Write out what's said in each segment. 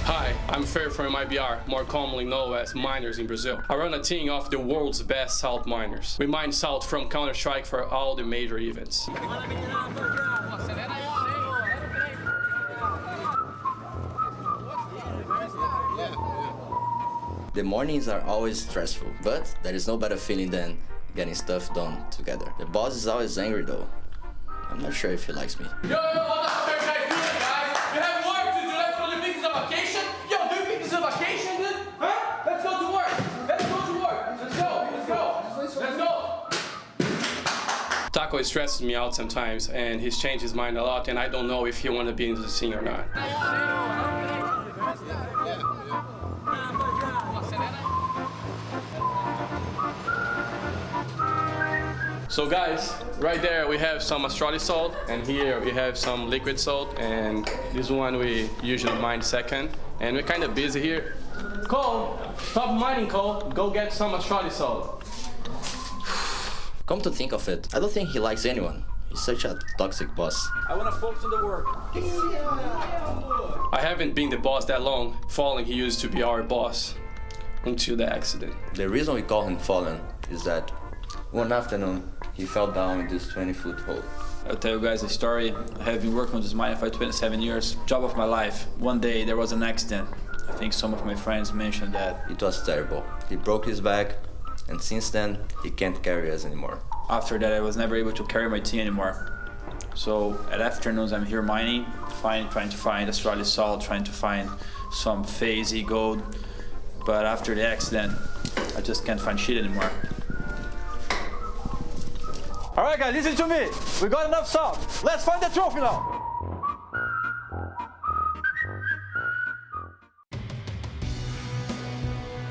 Hi, I'm Fer from MIBR, more commonly known as miners in Brazil. I run a team of the world's best salt miners. We mine salt from Counter-Strike for all the major events. The mornings are always stressful, but there is no better feeling than getting stuff done together. The boss is always angry though. I'm not sure if he likes me. Yo, what the fuck are you doing, guys? You have work to do. Let's go to the biggest vacation. Yo, do you think this is a vacation, dude? Huh? Let's go to work. Let's go to work. Let's go. Let's go. Let's go. Taco stresses me out sometimes, and he's changed his mind a lot, and I don't know if he wants to be in the scene or not. So guys, right there we have some Australian salt, and here we have some liquid salt, and this one we usually mine second. And we're kind of busy here. Cole, stop mining, Cole. Go get some Australian salt. Come to think of it, I don't think he likes anyone. He's such a toxic boss. I want to focus on the work. I haven't been the boss that long. Fallen, he used to be our boss until the accident. The reason we call him Fallen is that one afternoon he fell down in this 20-foot hole. I'll tell you guys a story. I have been working on this mine for 27 years. Job of my life. One day there was an accident. I think some of my friends mentioned that. It was terrible. He broke his back, and since then he can't carry us anymore. After that I was never able to carry my team anymore. So at afternoons I'm here mining, trying to find Australian salt, trying to find some phasey gold. But after the accident, I just can't find shit anymore. All right, guys, listen to me. We got enough salt. Let's find the trophy now.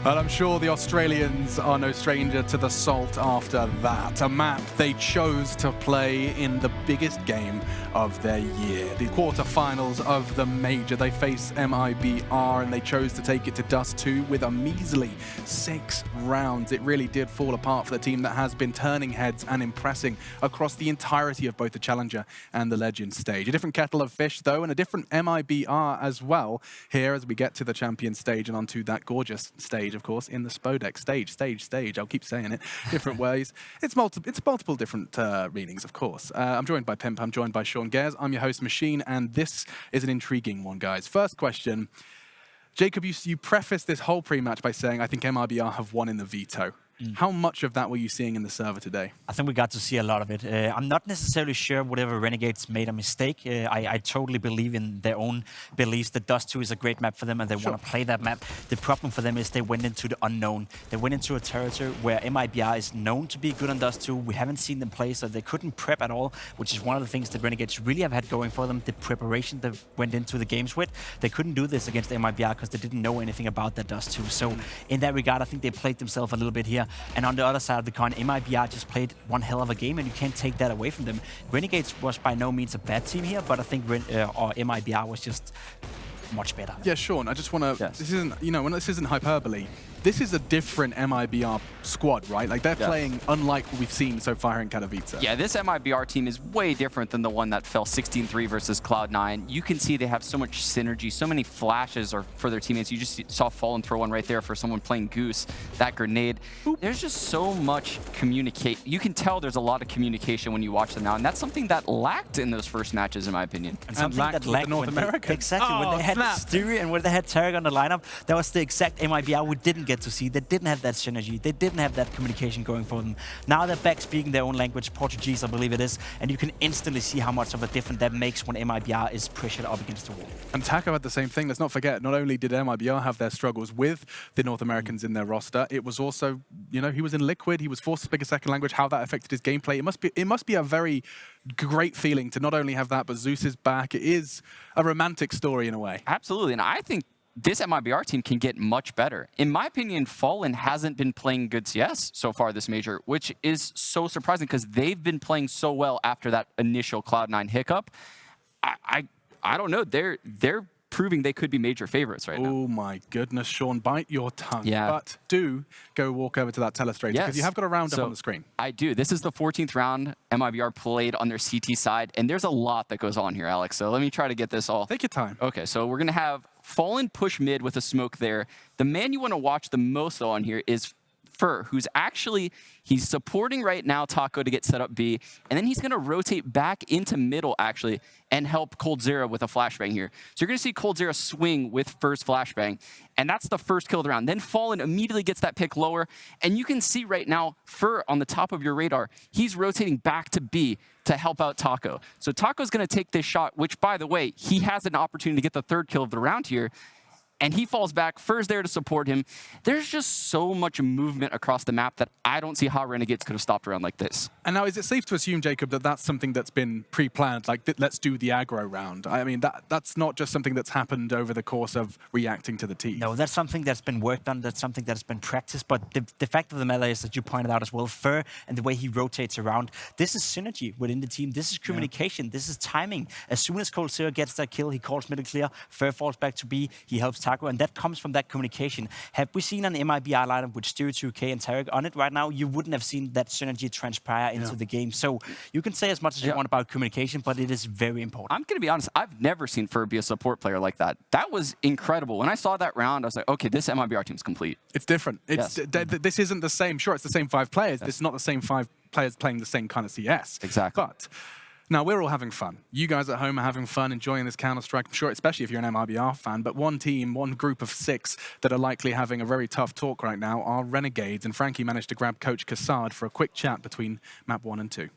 And I'm sure the Australians are no stranger to the salt after that. A map they chose to play in the biggest game of their year. The quarterfinals of the major. They face MIBR and they chose to take it to Dust 2 with a measly 6 rounds. It really did fall apart for the team that has been turning heads and impressing across the entirety of both the Challenger and the Legend stage. A different kettle of fish though, and a different MIBR as well here as we get to the champion stage and onto that gorgeous stage, of course, in the Spodek stage. I'll keep saying it different ways. It's multiple different meanings, of course. I'm joined by Pimp, I'm joined by Sean Gares, I'm your host, Machine, and this is an intriguing one, guys. First question. Jacob, you prefaced this whole pre-match by saying, I think MIBR have won in the veto. How much of that were you seeing in the server today? I think we got to see a lot of it. I'm not necessarily sure whatever Renegades made a mistake. I totally believe in their own beliefs that Dust 2 is a great map for them and they want to play that map. The problem for them is they went into the unknown. They went into a territory where MIBR is known to be good on Dust 2. We haven't seen them play, so they couldn't prep at all, which is one of the things that Renegades really have had going for them, the preparation they went into the games with. They couldn't do this against MIBR because they didn't know anything about that Dust 2. So in that regard, I think they played themselves a little bit here. And on the other side of the coin, MIBR just played one hell of a game, and you can't take that away from them. Renegades was by no means a bad team here, but I think MIBR was just much better. Yeah, Sean, I just want to, Yes. this isn't, this isn't hyperbole. This is a different MIBR squad, right? Like, they're playing unlike what we've seen so far in Katowice. Yeah, this MIBR team is way different than the one that fell 16-3 versus Cloud9. You can see they have so much synergy, so many flashes for their teammates. You just saw Fallen throw one right there for someone playing Goose, that grenade. There's just so much You can tell there's a lot of communication when you watch them now, and that's something that lacked in those first matches, in my opinion. And something that lacked North America. Exactly, when they had Styria and when they had Tarek on the lineup, that was the exact MIBR we didn't get to see. They didn't have that synergy. They didn't have that communication going for them. Now they're back speaking their own language, Portuguese, I believe it is, and you can instantly see how much of a difference that makes when MIBR is pressured up against the wall. And Taco had the same thing. Let's not forget, not only did MIBR have their struggles with the North Americans in their roster, it was also, he was in Liquid, he was forced to speak a second language, how that affected his gameplay. It must be a very great feeling to not only have that, but Zeus is back. It is a romantic story in a way. Absolutely, and I think this MIBR team can get much better. In my opinion, Fallen hasn't been playing good CS so far this major, which is so surprising because they've been playing so well after that initial Cloud9 hiccup. I don't know. They're proving they could be major favorites right now. Oh my goodness, Sean, bite your tongue. Yeah. But do go walk over to that telestrator, because you have got a round up on the screen. I do. This is the 14th round MIBR played on their CT side, and there's a lot that goes on here, Alex. So let me try to get this all. Take your time. Okay, so we're going to have Fallen push mid with a smoke there. The man you want to watch the most, though, on here is Fur, who's actually, he's supporting right now Taco to get set up B, and then he's going to rotate back into middle, actually, and help coldzera with a flashbang here. So you're going to see coldzera swing with Fur's flashbang, and that's the first kill of the round. Then Fallen immediately gets that pick lower, and you can see right now Fur on the top of your radar. He's rotating back to B to help out Taco. So Taco's going to take this shot, which, by the way, he has an opportunity to get the third kill of the round here. And he falls back. Fur's there to support him. There's just so much movement across the map that I don't see how Renegades could have stopped around like this. And now, is it safe to assume, Jacob, that that's something that's been pre-planned, like, let's do the aggro round? I mean, that's not just something that's happened over the course of reacting to the team. No, that's something that's been worked on, that's something that's been practiced, but the fact of the matter is that you pointed out as well, Fur and the way he rotates around, this is synergy within the team, this is communication, this is timing. As soon as coldzera gets that kill, he calls middle clear, Fur falls back to B, he helps Taco, and that comes from that communication. Have we seen an MIBR lineup with Stu, 2K, and Tarek on it right now? You wouldn't have seen that synergy transpire into the game. So you can say as much as you want about communication, but it is very important. I'm going to be honest, I've never seen Fur be a support player like that. That was incredible. When I saw that round, I was like, okay, this MIBR team's complete. It's different. It's, this isn't the same. Sure, it's the same 5 players. This is not the same 5 players playing the same kind of CS. Exactly. But now we're all having fun. You guys at home are having fun, enjoying this Counter-Strike. I'm sure, especially if you're an MIBR fan, but one team, one group of 6 that are likely having a very tough talk right now are Renegades, and Frankie managed to grab Coach Kassad for a quick chat between map 1 and 2.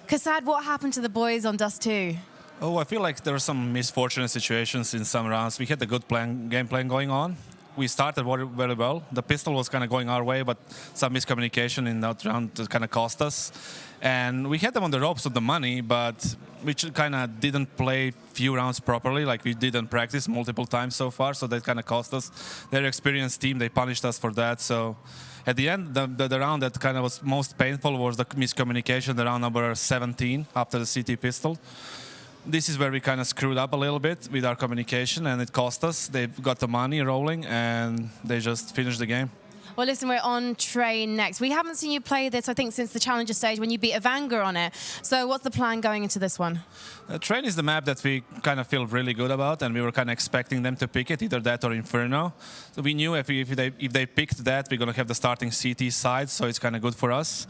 Kassad, what happened to the boys on Dust 2? Oh, I feel like there were some misfortunate situations in some rounds. We had a good game plan going on. We started very well. The pistol was kind of going our way, but some miscommunication in that round kind of cost us. And we had them on the ropes of the money, but we kind of didn't play few rounds properly. Like, we didn't practice multiple times so far, so that kind of cost us. They're an experienced team. They punished us for that. So at the end, the round that kind of was most painful was the miscommunication, the round number 17 after the CT pistol. This is where we kind of screwed up a little bit with our communication, and it cost us. They got the money rolling, and they just finished the game. Well, listen, we're on Train next. We haven't seen you play this, I think, since the Challenger stage when you beat Avanga on it. So what's the plan going into this one? Train is the map that we kind of feel really good about, and we were kind of expecting them to pick it, either that or Inferno. So we knew if they picked that, we're going to have the starting CT side, so it's kind of good for us.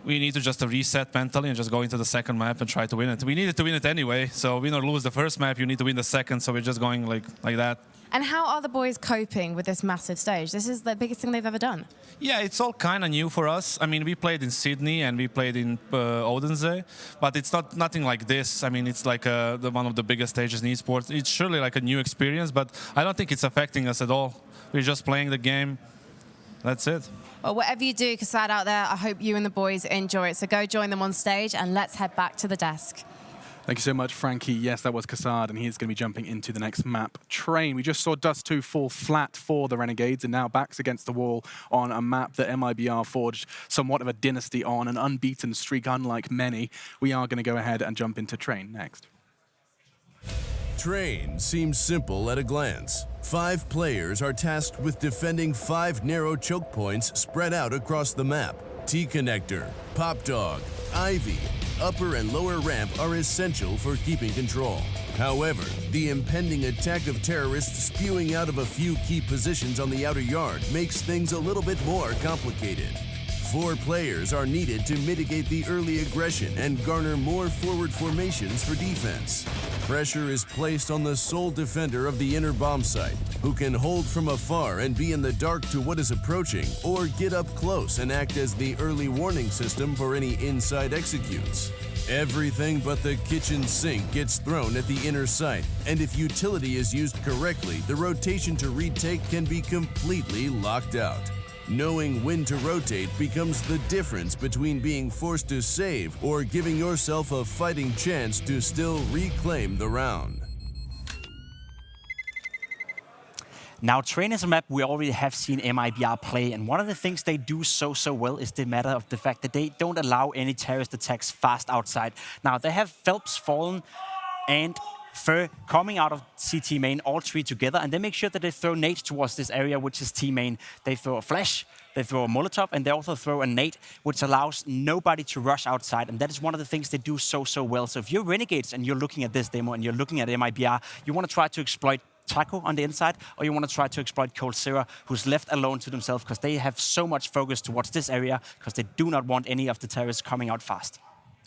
We need to just reset mentally and just go into the second map and try to win it. We needed to win it anyway, so win or lose the first map, you need to win the second, so we're just going like that. And how are the boys coping with this massive stage? This is the biggest thing they've ever done. Yeah, it's all kind of new for us. I mean, we played in Sydney and we played in Odense, but it's nothing like this. I mean, it's like one of the biggest stages in esports. It's surely like a new experience, but I don't think it's affecting us at all. We're just playing the game. That's it. Well, whatever you do, Kassad out there, I hope you and the boys enjoy it. So go join them on stage and let's head back to the desk. Thank you so much, Frankie. Yes, that was Kassad, and he's going to be jumping into the next map, Train. We just saw Dust 2 fall flat for the Renegades, and now backs against the wall on a map that MIBR forged somewhat of a dynasty on, an unbeaten streak unlike many. We are going to go ahead and jump into Train next. Train seems simple at a glance. 5 players are tasked with defending 5 narrow choke points spread out across the map. T-Connector, Pop Dog, Ivy, upper and lower ramp are essential for keeping control. However, the impending attack of terrorists spewing out of a few key positions on the outer yard makes things a little bit more complicated. 4 players are needed to mitigate the early aggression and garner more forward formations for defense. Pressure is placed on the sole defender of the inner bomb site, who can hold from afar and be in the dark to what is approaching, or get up close and act as the early warning system for any inside executes. Everything but the kitchen sink gets thrown at the inner site, and if utility is used correctly, the rotation to retake can be completely locked out. Knowing when to rotate becomes the difference between being forced to save or giving yourself a fighting chance to still reclaim the round. Now, Train is a map we already have seen MIBR play, and one of the things they do so well is the matter of the fact that they don't allow any terrorist attacks fast outside. Now, they have Phelps, Fallen, and Fer coming out of CT main, all three together, and they make sure that they throw nades towards this area, which is T main. They throw a flash, they throw a Molotov, and they also throw a nade, which allows nobody to rush outside, and that is one of the things they do so well. So if you're Renegades and you're looking at this demo and you're looking at MIBR, you want to try to exploit Taco on the inside, or you want to try to exploit Cold Zero, who's left alone to themselves because they have so much focus towards this area because they do not want any of the terrorists coming out fast.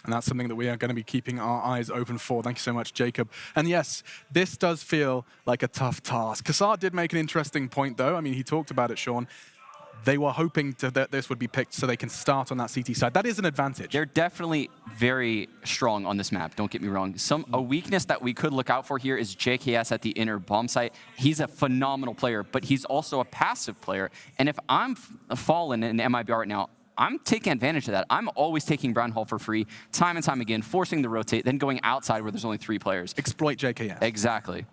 And that's something that we are going to be keeping our eyes open for. Thank you so much, Jacob. And yes, this does feel like a tough task. Kassar did make an interesting point, though. I mean, he talked about it, Sean. They were hoping that this would be picked so they can start on that CT side. That is an advantage. They're definitely very strong on this map, don't get me wrong. A weakness that we could look out for here is JKS at the inner bomb site. He's a phenomenal player, but he's also a passive player. And if I'm Fallen in MIBR right now, I'm taking advantage of that. I'm always taking Brown Hall for free, time and time again, forcing the rotate, then going outside where there's only 3 players. Exploit JKS. Exactly.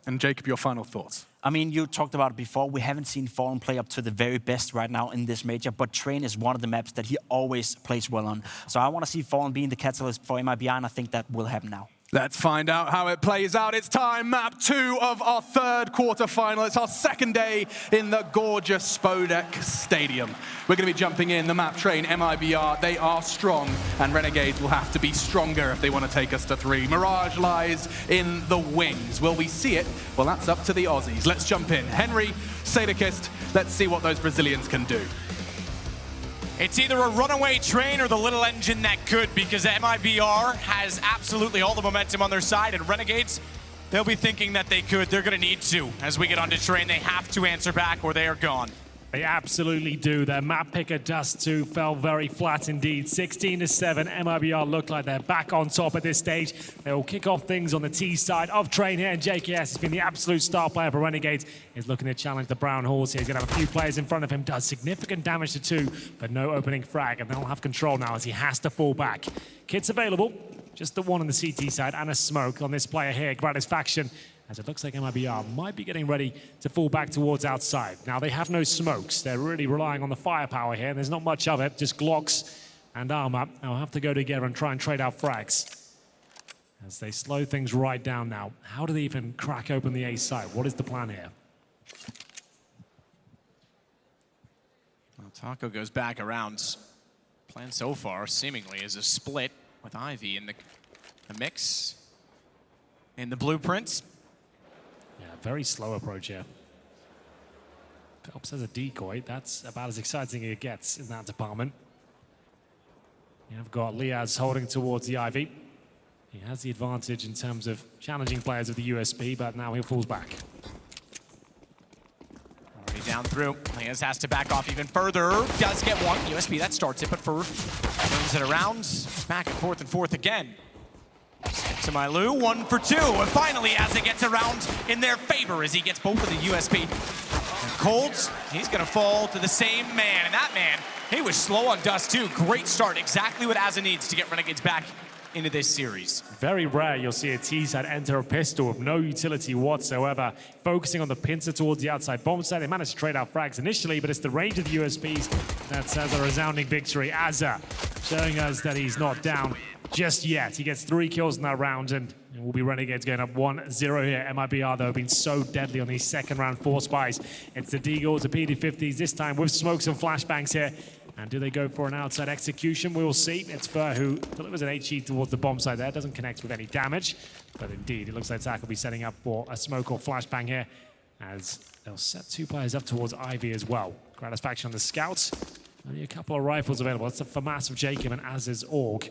And Jacob, your final thoughts? I mean, you talked about it before. We haven't seen Fallen play up to the very best right now in this major, but Train is one of the maps that he always plays well on. So I want to see Fallen being the catalyst for MIBR, and I think that will happen now. Let's find out how it plays out. It's time, map 2 of our third quarterfinal. It's our second day in the gorgeous Spodek Stadium. We're going to be jumping in the map train, MIBR. They are strong, and Renegades will have to be stronger if they want to take us to 3. Mirage lies in the wings. Will we see it? Well, that's up to the Aussies. Let's jump in. Henry, Sadakist, let's see what those Brazilians can do. It's either a runaway train or the little engine that could, because MIBR has absolutely all the momentum on their side, and Renegades, they'll be thinking that they could. They're going to need to. As we get onto train, they have to answer back or they are gone. They absolutely do. Their map picker Dust 2 fell very flat indeed. 16-7, MIBR look like they're back on top at this stage. They will kick off things on the T side of train here, and JKS has been the absolute star player for Renegades. He's looking to challenge the Brown Horse here. He's going to have a few players in front of him, does significant damage to 2, but no opening frag, and they'll have control now as he has to fall back. Kits available, just the one on the CT side, and a smoke on this player here, Gratisfaction. As it looks like MIBR might be getting ready to fall back towards outside. Now, they have no smokes. They're really relying on the firepower here, and there's not much of it, just Glocks and armor. They'll have to go together and try and trade out frags. As they slow things right down now. How do they even crack open the A side? What is the plan here? Well, Taco goes back around. Plan so far, seemingly, is a split with Ivy in the mix. In the blueprints. Yeah, very slow approach here. Phelps has a decoy. That's about as exciting as it gets in that department. You've got Liaz holding towards the Ivy. He has the advantage in terms of challenging players with the USP, but now he falls back. Already down through. Liaz has to back off even further. Does get one. USP, that starts it, but Fur turns it around. Back and forth again. To Mailu, 1 for 2, and finally as it gets around in their favor as he gets both of the USP. And Colds, he's gonna fall to the same man, and that man, he was slow on Dust too. Great start, exactly what Azza needs to get Renegades back into this series. Very rare you'll see a T-side enter a pistol with no utility whatsoever. Focusing on the pincer towards the outside bomb side. They managed to trade out frags initially, but it's the range of the USPs that says a resounding victory. Azza showing us that he's not down just yet. He gets 3 kills in that round, and it will be Renegades going up 1-0 here. MIBR, though, have been so deadly on these second round 4 spies. It's the Deagles, the PD-50s, this time with smokes and flashbangs here. And do they go for an outside execution? We'll see. It's Fur who delivers an HE towards the bomb side there. Doesn't connect with any damage. But indeed, it looks like Zach will be setting up for a smoke or flashbang here, as they'll set 2 players up towards Ivy as well. Gratisfaction on the scouts. Only a couple of rifles available. That's a FAMAS of Jacob and Az's Org.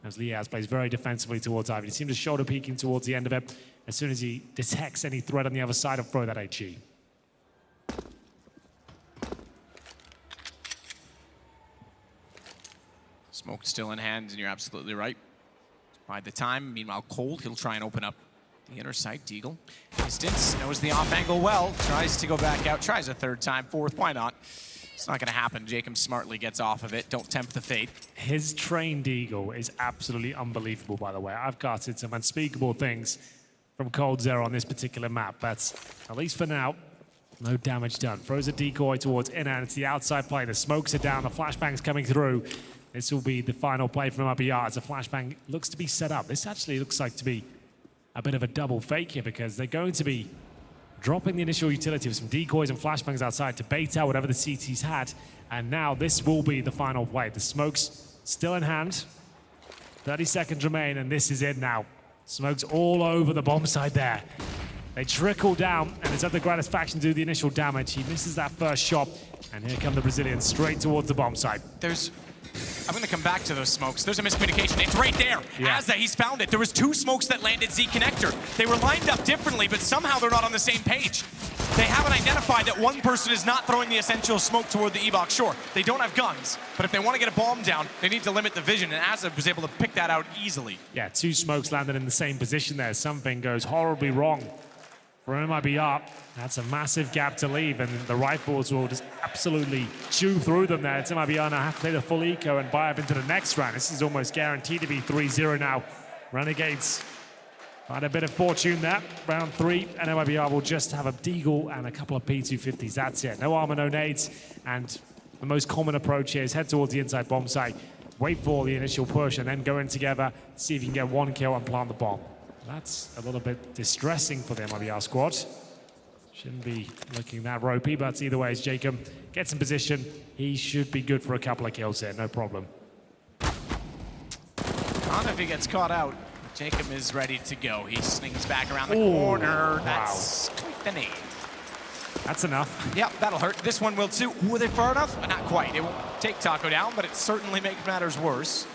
As Liaz plays very defensively towards Ivy. He seems to shoulder peeking towards the end of it. As soon as he detects any threat on the other side, he'll throw that HE. Smoke still in hand, and you're absolutely right. By the time, meanwhile, Cold, he'll try and open up the inner sight. Deagle, distance, knows the off angle well, tries to go back out, tries a 3rd time, 4th, why not? It's not going to happen. Jacob smartly gets off of it. Don't tempt the fate. His trained Eagle is absolutely unbelievable, by the way. I've gotten some unspeakable things from Cold Zero on this particular map, but at least for now, no damage done. Throws a decoy towards inner, and it's the outside play. The smokes are down, the flashbang's coming through. This will be the final play from MIBR as a flashbang looks to be set up. This actually looks like to be a bit of a double fake here because they're going to be dropping the initial utility with some decoys and flashbangs outside to bait out whatever the CTs had. And now this will be the final play. The smokes still in hand. 30 seconds remain, and this is it now. Smokes all over the bomb side there. They trickle down, and it's up to Gratisfaction to do the initial damage. He misses that first shot, and here come the Brazilians straight towards the bomb side. I'm going to come back to those smokes. There's a miscommunication. It's right there. Yeah. Azza, he's found it. There was 2 smokes that landed Z connector. They were lined up differently, but somehow they're not on the same page. They haven't identified that one person is not throwing the essential smoke toward the E-box. Sure, they don't have guns, but if they want to get a bomb down, they need to limit the vision, and Azza was able to pick that out easily. Yeah, 2 smokes landed in the same position there. Something goes horribly wrong for MIBR. That's a massive gap to leave, and the rifles will just absolutely chew through them there. It's MIBR now have to play the full eco and buy up into the next round. This is almost guaranteed to be 3-0 now. Renegades find a bit of fortune there. Round 3, and MIBR will just have a deagle and a couple of P250s. That's it. No armor, no nades, and the most common approach here is head towards the inside bomb site, wait for the initial push, and then go in together, see if you can get 1 kill and plant the bomb. That's a little bit distressing for the MIBR squad. Shouldn't be looking that ropey, but either way, as Jacob gets in position, he should be good for a couple of kills here, no problem. I don't know if he gets caught out. Jacob is ready to go. He slings back around the corner. That's quite the nade. That's enough. Yep, that'll hurt. This one will too. Were they far enough? Not quite. It won't take Taco down, but it certainly makes matters worse.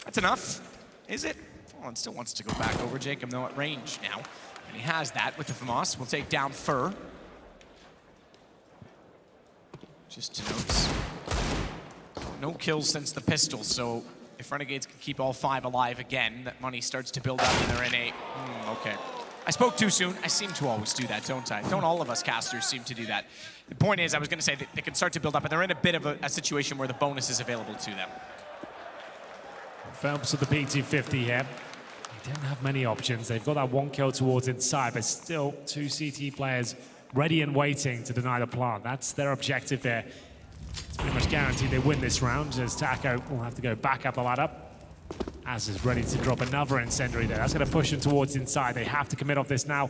That's enough. Is it? Oh, it still wants to go back over Jacob, though, at range now. And he has that with the FAMAS. We'll take down Fur. Just to note, no kills since the pistol, so if Renegades can keep all 5 alive again, that money starts to build up and they're in a... okay. I spoke too soon. I seem to always do that, don't I? Don't all of us casters seem to do that? The point is, I was going to say that they can start to build up, and they're in a bit of a situation where the bonus is available to them. Phelps with the P250 here. They didn't have many options. They've got that 1 kill towards inside, but still 2 CT players ready and waiting to deny the plant. That's their objective there. It's pretty much guaranteed they win this round, as Taco will have to go back up the ladder. Az is ready to drop another incendiary there. That's going to push them towards inside. They have to commit off this now.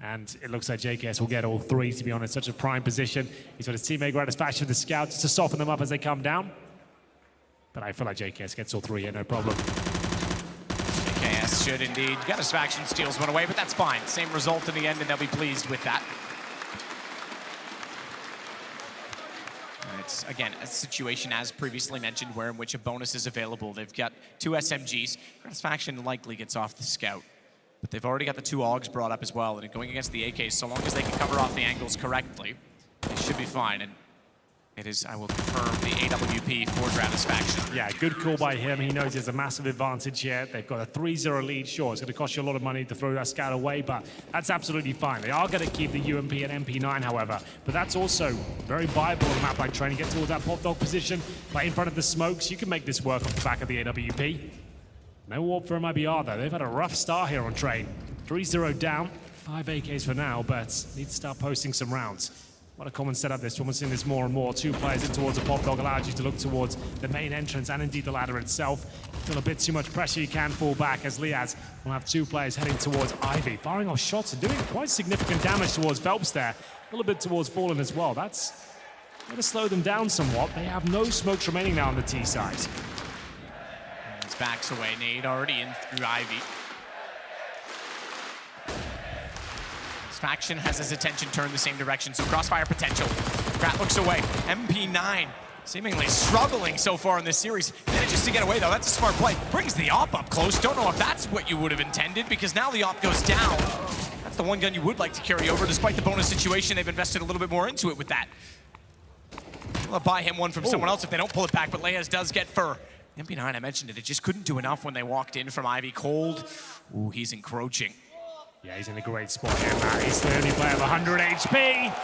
And it looks like JKS will get all 3, to be honest. Such a prime position. He's got his teammate Gratisfaction with the scout just to soften them up as they come down. But I feel like JKS gets all 3 here, no problem. JKS should indeed. Gratisfaction steals one away, but that's fine. Same result in the end, and they'll be pleased with that. It's, again, a situation, as previously mentioned, where in which a bonus is available. They've got 2 SMGs. Gratisfaction likely gets off the scout. But they've already got the 2 AUGs brought up as well, and going against the AKs, so long as they can cover off the angles correctly, they should be fine. And it is, I will confirm, the AWP for Gratisfaction. Yeah, good call by him. He knows there's a massive advantage here. They've got a 3-0 lead. Sure, it's going to cost you a lot of money to throw that scout away, but that's absolutely fine. They are going to keep the UMP and MP9, however, but that's also very viable on a map like training. Get towards that pop dog position, play in front of the smokes. You can make this work off the back of the AWP. No warp for MIBR, though. They've had a rough start here on train. 3-0 down, 5 AKs for now, but need to start posting some rounds. What a common setup this one. We're seeing this more and more. 2 players in towards a pop dog allows you to look towards the main entrance and indeed the ladder itself. Feel a bit too much pressure, you can fall back as Liaz will have 2 players heading towards Ivy, firing off shots and doing quite significant damage towards Phelps there. A little bit towards Fallen as well. That's going to slow them down somewhat. They have no smokes remaining now on the T side. His backs away. Nade already in through Ivy. Faction has his attention turned the same direction, so crossfire potential. Grat looks away. MP9 seemingly struggling so far in this series. Manages to get away, though. That's a smart play. Brings the op up close. Don't know if that's what you would have intended, because now the op goes down. That's the one gun you would like to carry over. Despite the bonus situation, they've invested a little bit more into it with that. I'll buy him one from someone else if they don't pull it back, but Leas does get Fur. MP9, I mentioned it. It just couldn't do enough when they walked in from Ivy cold. Ooh, he's encroaching. Yeah, he's in a great spot here, Matt. He's the only player of 100 HP.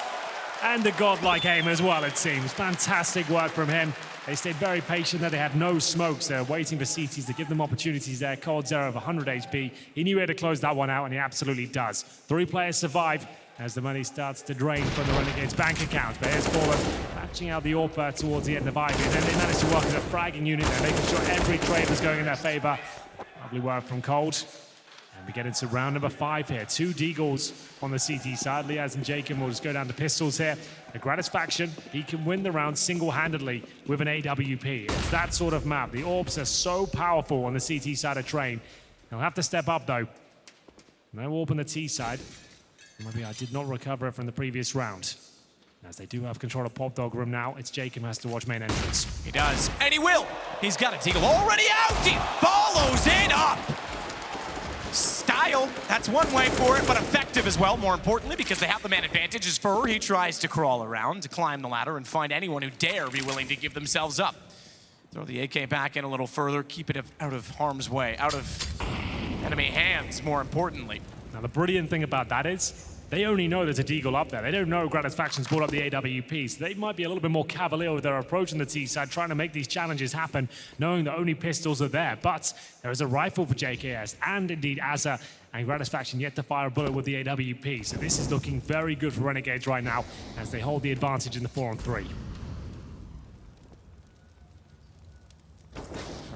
And a godlike aim as well, it seems. Fantastic work from him. They stayed very patient there. They had no smokes. They're waiting for CTs to give them opportunities there. Cold Zero of 100 HP. He knew he had to close that one out, and he absolutely does. 3 players survive as the money starts to drain from the Renegades' bank accounts. But here's Fallen patching out the AWP towards the end of Ivy. And then they managed to work as a fragging unit there, making sure every trade was going in their favor. Lovely work from Cold. And we get into round number 5 here. 2 Deagles on the CT side. Liaz and Jacob will just go down to pistols here. The Gratisfaction, he can win the round single-handedly with an AWP. It's that sort of map. The orbs are so powerful on the CT side of Train. He'll have to step up, though. No orb on the T side. Maybe I did not recover it from the previous round. As they do have control of Pop Dog room now, it's Jacob who has to watch main entrance. He does, and he will. He's got a Deagle already out. He follows it up. Style, that's one way for it, but effective as well, more importantly, because they have the man advantage. As Fur, he tries to crawl around, to climb the ladder, and find anyone who dare be willing to give themselves up. Throw the AK back in a little further, keep it out of harm's way, out of enemy hands, more importantly. Now, the brilliant thing about that is, they only know there's a Deagle up there. They don't know Gratisfaction's brought up the AWP, so they might be a little bit more cavalier with their approach on the T side, trying to make these challenges happen, knowing that only pistols are there. But there is a rifle for JKS, and indeed Azza, and Gratisfaction yet to fire a bullet with the AWP. So this is looking very good for Renegades right now, as they hold the advantage in the 4-on-3.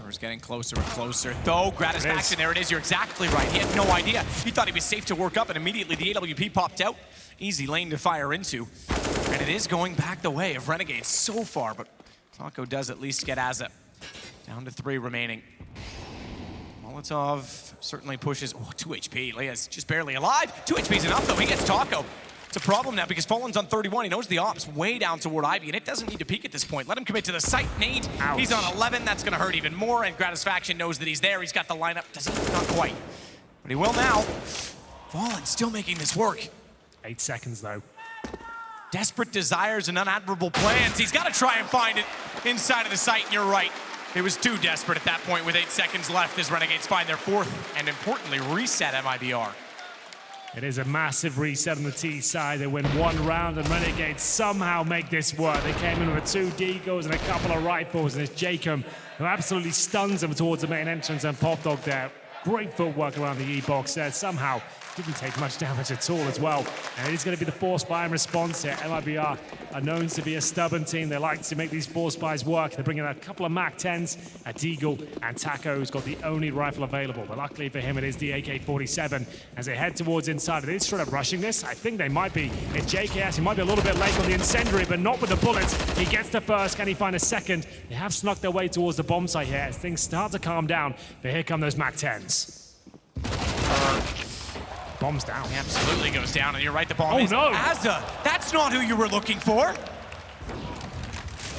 Fur's getting closer and closer, though. Gratisfaction, there it is, you're exactly right. He had no idea. He thought he was safe to work up, and immediately the AWP popped out. Easy lane to fire into. And it is going back the way of Renegades so far, but Taco does at least get Azza. Down to 3 remaining. Molotov certainly pushes, 2 HP. Leia's just barely alive. 2 HP's enough, though. He gets Taco. It's a problem now because Fallen's on 31. He knows the op's way down toward Ivy, and it doesn't need to peek at this point. Let him commit to the site. Nade, he's on 11. That's going to hurt even more, and Gratisfaction knows that he's there. He's got the lineup. Does he? Not quite. But he will now. Fallen still making this work. 8 seconds, though. Desperate desires and unadmirable plans. He's got to try and find it inside of the site, and you're right. It was too desperate at that point with 8 seconds left as Renegades find their 4th and, importantly, reset MIBR. It is a massive reset on the T side. They win 1 round, and Renegades somehow make this work. They came in with 2 Deagles and a couple of rifles, and it's Jacob who absolutely stuns them towards the main entrance, and Pop Dog there. Great footwork around the E-box there. Somehow didn't take much damage at all as well. And it's going to be the force buy in response here. MIBR are known to be a stubborn team. They like to make these force buys work. They're bringing a couple of Mac-10s, a Deagle, and Taco, who's got the only rifle available. But luckily for him, it is the AK-47. As they head towards inside, are they straight up rushing this? I think they might be. It's JKS. He might be a little bit late on the incendiary, but not with the bullets. He gets the first. Can he find a second? They have snuck their way towards the bomb site here as things start to calm down. But here come those Mac-10s. Bomb's down. He absolutely goes down, and you're right, the bomb is no. Azza. That's not who you were looking for.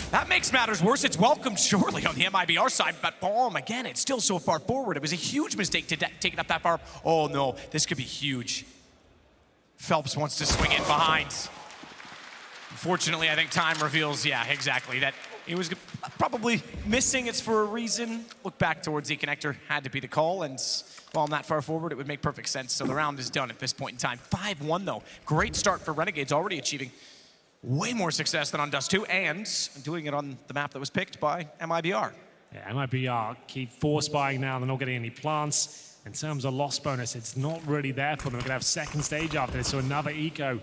That makes matters worse. It's welcomed surely on the MIBR side, but bomb, again, it's still so far forward. It was a huge mistake to take it up that far. Oh no, this could be huge. Phelps wants to swing in behind. Unfortunately, I think time reveals, yeah, exactly, that he was probably missing. It's for a reason. Look back towards the connector, had to be the call, and while I'm that far forward, it would make perfect sense. So the round is done at this point in time. 5-1 though. Great start for Renegades, already achieving way more success than on Dust 2, and doing it on the map that was picked by MIBR. Yeah, MIBR keep force buying now. They're not getting any plants. In terms of loss bonus, it's not really there for them. They're going to have second stage after this, so another eco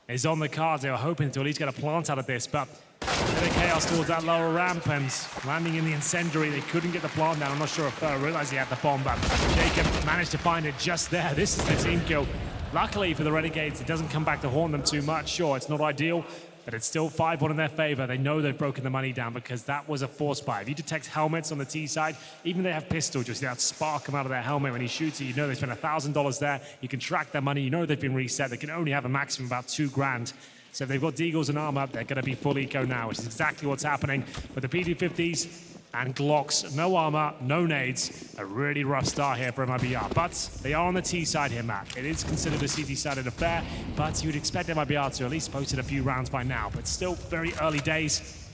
is on the cards. They were hoping to at least get a plant out of this, but a bit of chaos towards that lower ramp and landing in the incendiary. They couldn't get the plant down. I'm not sure if Fur realized he had the bomb, but Jacob managed to find it just there. This is the team kill. Luckily for the Renegades, it doesn't come back to haunt them too much. Sure, it's not ideal, but it's still 5-1 in their favor. They know they've broken the money down because that was a force buy. If you detect helmets on the T side, even if they have pistols, just that spark come out of their helmet when he shoots it, you know they spent $1,000 there. You can track their money. You know they've been reset. They can only have a maximum of about $2,000. So if they've got Deagles and armor up, they're going to be full eco now, which is exactly what's happening with the PD-50s and Glocks. No armor, no nades. A really rough start here for MIBR. But they are on the T side here, Matt. It is considered a CT-sided affair, but you'd expect MIBR to at least post it a few rounds by now. But still very early days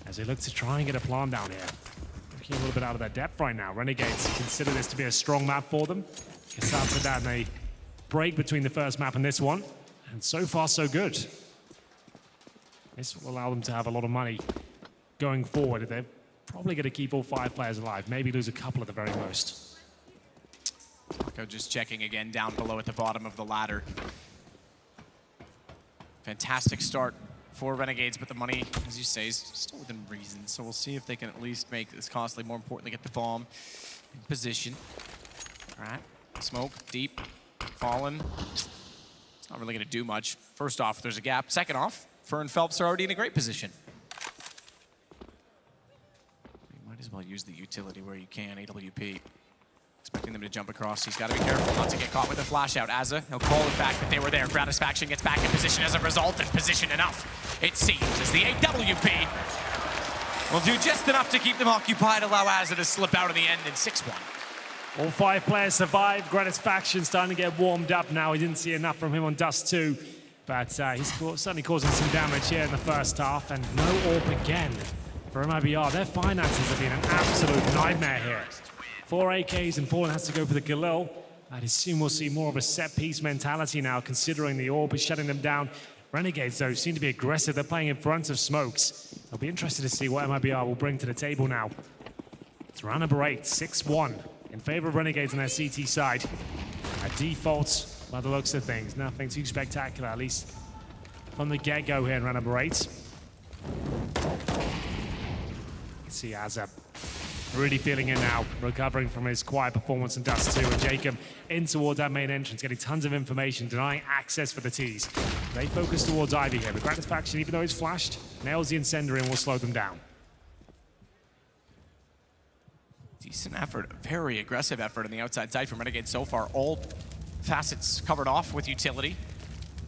as they look to try and get a plant down here. Looking a little bit out of their depth right now. Renegades consider this to be a strong map for them. Cassatt said that, and they break between the first map and this one. And so far, so good. This will allow them to have a lot of money going forward. They're probably going to keep all 5 players alive, maybe lose a couple at the very most. Taco just checking again down below at the bottom of the ladder. Fantastic start for Renegades, but the money, as you say, is still within reason. So we'll see if they can at least make this costly. More importantly, get the bomb in position. Alright, smoke, deep, Fallen. It's not really gonna do much. First off, there's a gap. Second off, Fur and Phelps are already in a great position. You might as well use the utility where you can, AWP. Expecting them to jump across. He's got to be careful not to get caught with a flash out. Azza, he'll call it back, but they were there. Gratisfaction gets back in position as a result, and position enough, it seems, as the AWP will do just enough to keep them occupied, allow Azza to slip out in the end in 6-1. All 5 players survived. Gratisfaction starting to get warmed up now. We didn't see enough from him on Dust 2, but he's certainly causing some damage here in the first half, and no AWP again for MIBR. Their finances have been an absolute nightmare here. 4 AKs and Fallen has to go for the Galil. I'd assume we'll see more of a set-piece mentality now, considering the AWP is shutting them down. Renegades, though, seem to be aggressive. They're playing in front of smokes. I'll be interested to see what MIBR will bring to the table now. It's round number 8, 6-1, in favor of Renegades on their CT side. At default, by the looks of things, nothing too spectacular, at least from the get-go here in round number 8. Let's see Azza really feeling it now, recovering from his quiet performance in Dust 2, and Jacob in towards that main entrance, getting tons of information, denying access for the T's. They focus towards Ivy here, but Gratisfaction, even though he's flashed, nails the incendiary and will slow them down. Decent effort, very aggressive effort on the outside side from Renegades so far. All facets covered off with utility.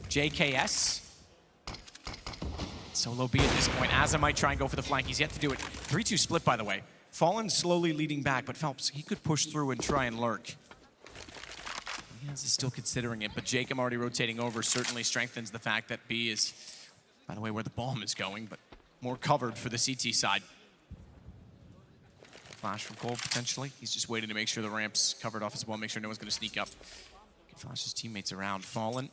JKS. Solo B at this point. Azza might try and go for the flank. He's yet to do it. 3-2 split, by the way. Fallen slowly leading back, but Phelps, he could push through and try and lurk. Yes, he's still considering it, but Jacob already rotating over certainly strengthens the fact that B is, by the way, where the bomb is going, but more covered for the CT side. Flash from Cole, potentially. He's just waiting to make sure the ramp's covered off as well, make sure no one's going to sneak up. Can flash his teammates around. Fallen.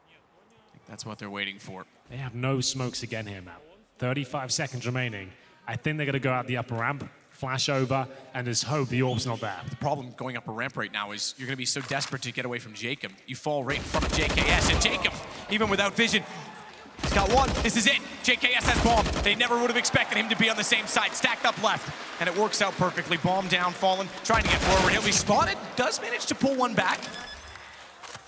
I think that's what they're waiting for. They have no smokes again here, Matt. 35 seconds remaining. I think they're going to go out the upper ramp, flash over, and just hope the AWP's not there. The problem going up a ramp right now is you're going to be so desperate to get away from Jacob. You fall right in front of JKS, and Jacob, even without vision, he's got one. This is it. JKS has bomb. They never would have expected him to be on the same side, stacked up left, and it works out perfectly. Bomb down, Fallen, trying to get forward. He'll be spotted, does manage to pull one back.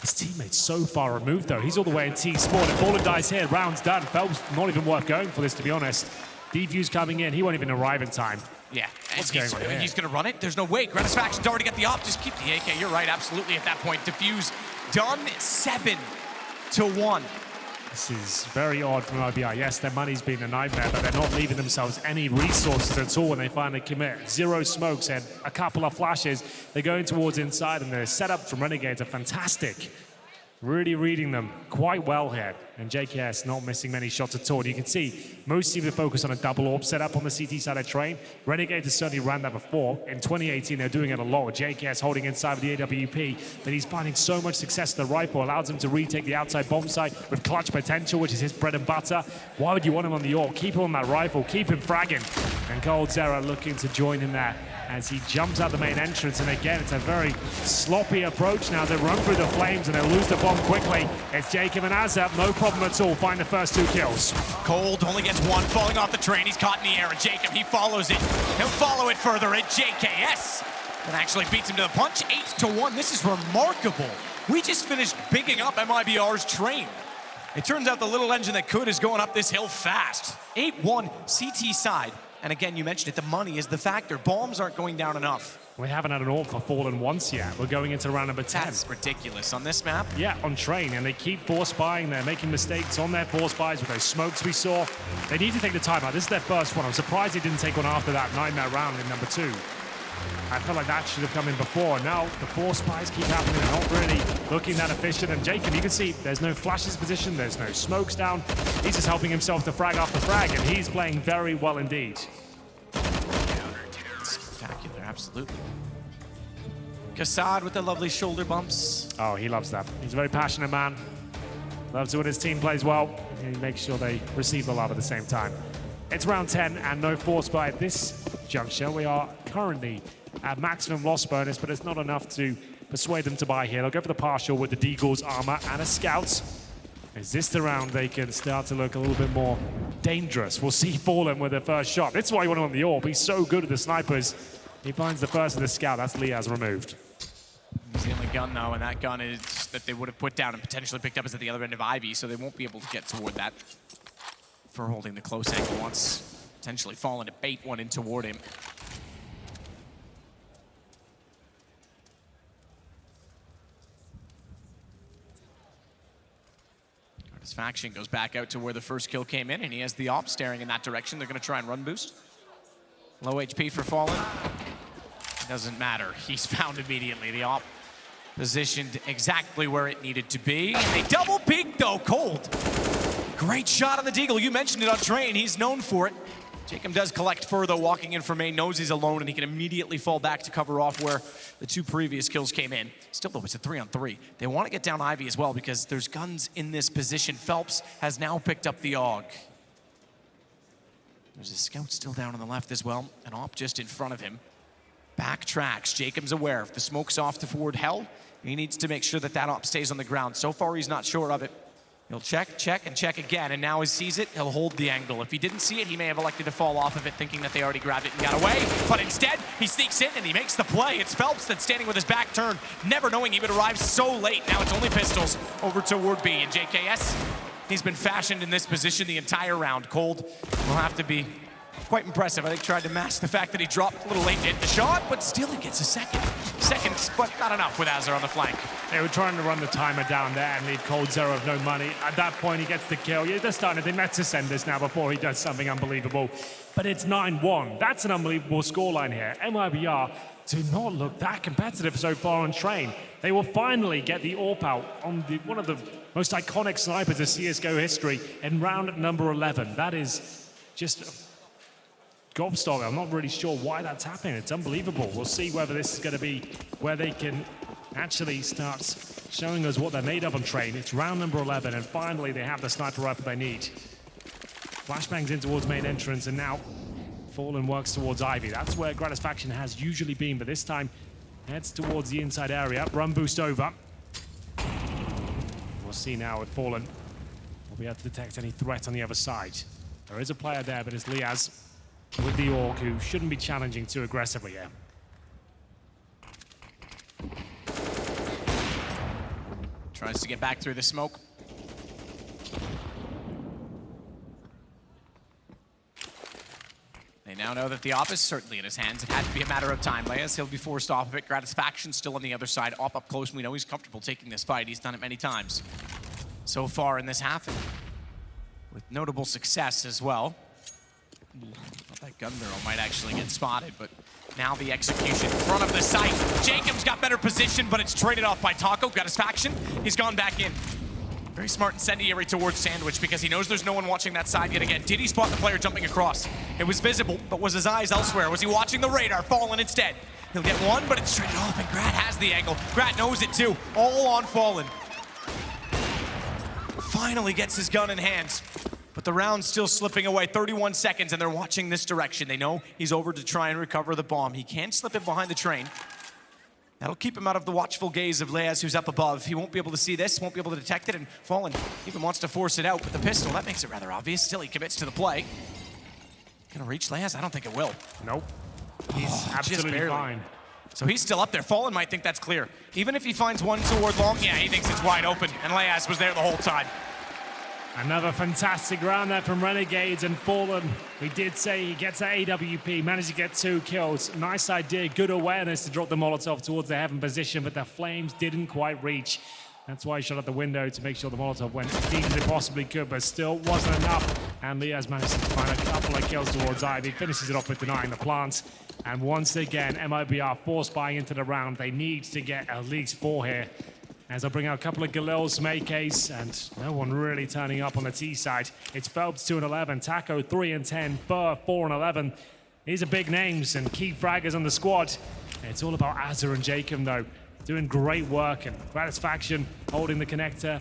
His teammate's so far removed, though. He's all the way in T-spawn, and Fallen dies here. Round's done. Phelps not even worth going for this, to be honest. Defuse coming in, he won't even arrive in time. Yeah, What's going on here? He's going to run it. There's no way. Gratisfaction's already got the op. Just keep the AK. You're right, absolutely at that point. Defuse done 7-1. This is very odd from IBR. Yes, their money's been a nightmare, but they're not leaving themselves any resources at all when they finally commit. 0 smokes and a couple of flashes. They're going towards inside, and the setup from Renegades are fantastic. Really reading them quite well here. And JKS not missing many shots at all. You can see most seem to focus on a double AWP setup on the CT side of Train. Renegades has certainly ran that before. In 2018, they're doing it a lot with JKS holding inside with the AWP. But he's finding so much success with the rifle, allows him to retake the outside bomb site with clutch potential, which is his bread and butter. Why would you want him on the AWP? Keep him on that rifle, keep him fragging. And Cold Zera looking to join him there as he jumps out the main entrance. And again, it's a very sloppy approach now. They run through the flames and they'll lose the bomb quickly. It's Jacob and Azza, no problem at all. Find the first 2 kills. Cold only gets 1, falling off the train. He's caught in the air, and Jacob, he follows it. He'll follow it further, and JKS and actually beats him to the punch. 8-1. This is remarkable. We just finished bigging up MIBR's Train. It turns out the little engine that could is going up this hill fast. 8-1 CT side. And again, you mentioned it, the money is the factor. Bombs aren't going down enough. We haven't had an AWP for Fallen once yet. We're going into round number 10. That's ridiculous on this map. Yeah, on Train, and they keep force buying. They're making mistakes on their force buys with those smokes we saw. They need to take the time out. This is their first one. I'm surprised they didn't take one after that nightmare round in number 2. I feel like that should have come in before. Now the force buys keep happening. They're not really looking that efficient. And Jacob, you can see there's no flashes position. There's no smokes down. He's just helping himself to frag after frag, and he's playing very well indeed. Spectacular, absolutely. Kassad with the lovely shoulder bumps. Oh, he loves that. He's a very passionate man. Loves it when his team plays well. He makes sure they receive the love at the same time. It's round 10 and no force buy at this juncture. We are currently at maximum loss bonus, but it's not enough to persuade them to buy here. They'll go for the partial with the Deagle's armor and a scout. Is this the round they can start to look a little bit more dangerous? We'll see Fallen with their first shot. That's why you want him on the AWP. He's so good at the snipers. He finds the first of the scout. That's Liaz removed. He's the only gun, though, and that gun is that they would have put down and potentially picked up is at the other end of Ivy, so they won't be able to get toward that for holding the close angle once. Potentially falling to bait one in toward him. His faction goes back out to where the first kill came in, and he has the op staring in that direction. They're going to try and run boost. Low HP for Fallen. Doesn't matter. He's found immediately. The op positioned exactly where it needed to be. And they double peek, though. Cold. Great shot on the Deagle. You mentioned it on Train. He's known for it. Jacob does collect further, walking in for main, knows he's alone, and he can immediately fall back to cover off where the two previous kills came in. Still, though, it's a 3-on-3. They want to get down Ivy as well because there's guns in this position. Phelps has now picked up the AUG. There's a scout still down on the left as well, an op just in front of him. Backtracks. Jacob's aware if the smoke's off to forward hell, he needs to make sure that that op stays on the ground. So far, he's not sure of it. He'll check, and check again, and now he sees it, he'll hold the angle. If he didn't see it, he may have elected to fall off of it, thinking that they already grabbed it and got away, but instead, he sneaks in and he makes the play. It's Phelps that's standing with his back turned, never knowing he would arrive so late. Now it's only pistols over toward B, and JKS, he's been fashioned in this position the entire round. Cold will have to be quite impressive. I think tried to mask the fact that he dropped a little late to hit the shot, but still he gets a second. Seconds, but not enough with Azar on the flank. They were trying to run the timer down there and leave Cold Zero of no money. At that point, he gets the kill. Yeah, they're starting to think let's just send this now before he does something unbelievable. But it's 9-1. That's an unbelievable scoreline here. MIBR do not look that competitive so far on Train. They will finally get the AWP out on one of the most iconic snipers of CSGO history in round number 11. That is just gobstopping. I'm not really sure why that's happening. It's unbelievable. We'll see whether this is going to be where they can actually start showing us what they're made of on Train. It's round number 11, and finally they have the sniper rifle they need. Flashbangs in towards main entrance, and now Fallen works towards Ivy. That's where Gratisfaction has usually been, but this time heads towards the inside area. Run boost over. We'll see now with Fallen. We'll be able to detect any threat on the other side. There is a player there, but it's Liaz with the AUG, who shouldn't be challenging too aggressively here. Tries to get back through the smoke. They now know that the op is certainly in his hands. It had to be a matter of time. Leas, he'll be forced off of it. Gratisfaction still on the other side. Op up close. We know he's comfortable taking this fight. He's done it many times so far in this half, and with notable success as well. Thought that gun barrel might actually get spotted, but now the execution in front of the site. Jacob's got better position, but it's traded off by Taco. Gratisfaction, he's gone back in. Very smart incendiary towards Sandwich because he knows there's no one watching that side yet again. Did he spot the player jumping across? It was visible, but was his eyes elsewhere? Was he watching the radar? Fallen instead. He'll get one, but it's traded off, and Grat has the angle. Grat knows it too. All on Fallen. Finally gets his gun in hand. But the round's still slipping away. 31 seconds, and they're watching this direction. They know he's over to try and recover the bomb. He can't slip it behind the train. That'll keep him out of the watchful gaze of Leas, who's up above. He won't be able to see this, won't be able to detect it, and Fallen even wants to force it out with the pistol. That makes it rather obvious. Still, he commits to the play. Gonna reach Leas? I don't think it will. Nope. He's absolutely fine. So he's still up there. Fallen might think that's clear. Even if he finds one toward long, yeah, he thinks it's wide open, and Leas was there the whole time. Another fantastic round there from Renegades, and Fallen, we did say he gets that AWP, managed to get 2 kills. Nice idea, good awareness to drop the Molotov towards the heaven position, but the flames didn't quite reach. That's why he shot at the window to make sure the Molotov went as deep as it possibly could, but still wasn't enough. And Liaz managed to find a couple of kills towards Ivy, finishes it off with denying the plant. And once again, MIBR forced buying into the round. They need to get at least 4 here. As I bring out a couple of Galils, some AKs, and no one really turning up on the T side. It's Phelps 2-11, Taco 3-10, Burr 4-11. These are big names and key fraggers on the squad. It's all about Azar and Jacob though, doing great work, and Gratisfaction holding the connector.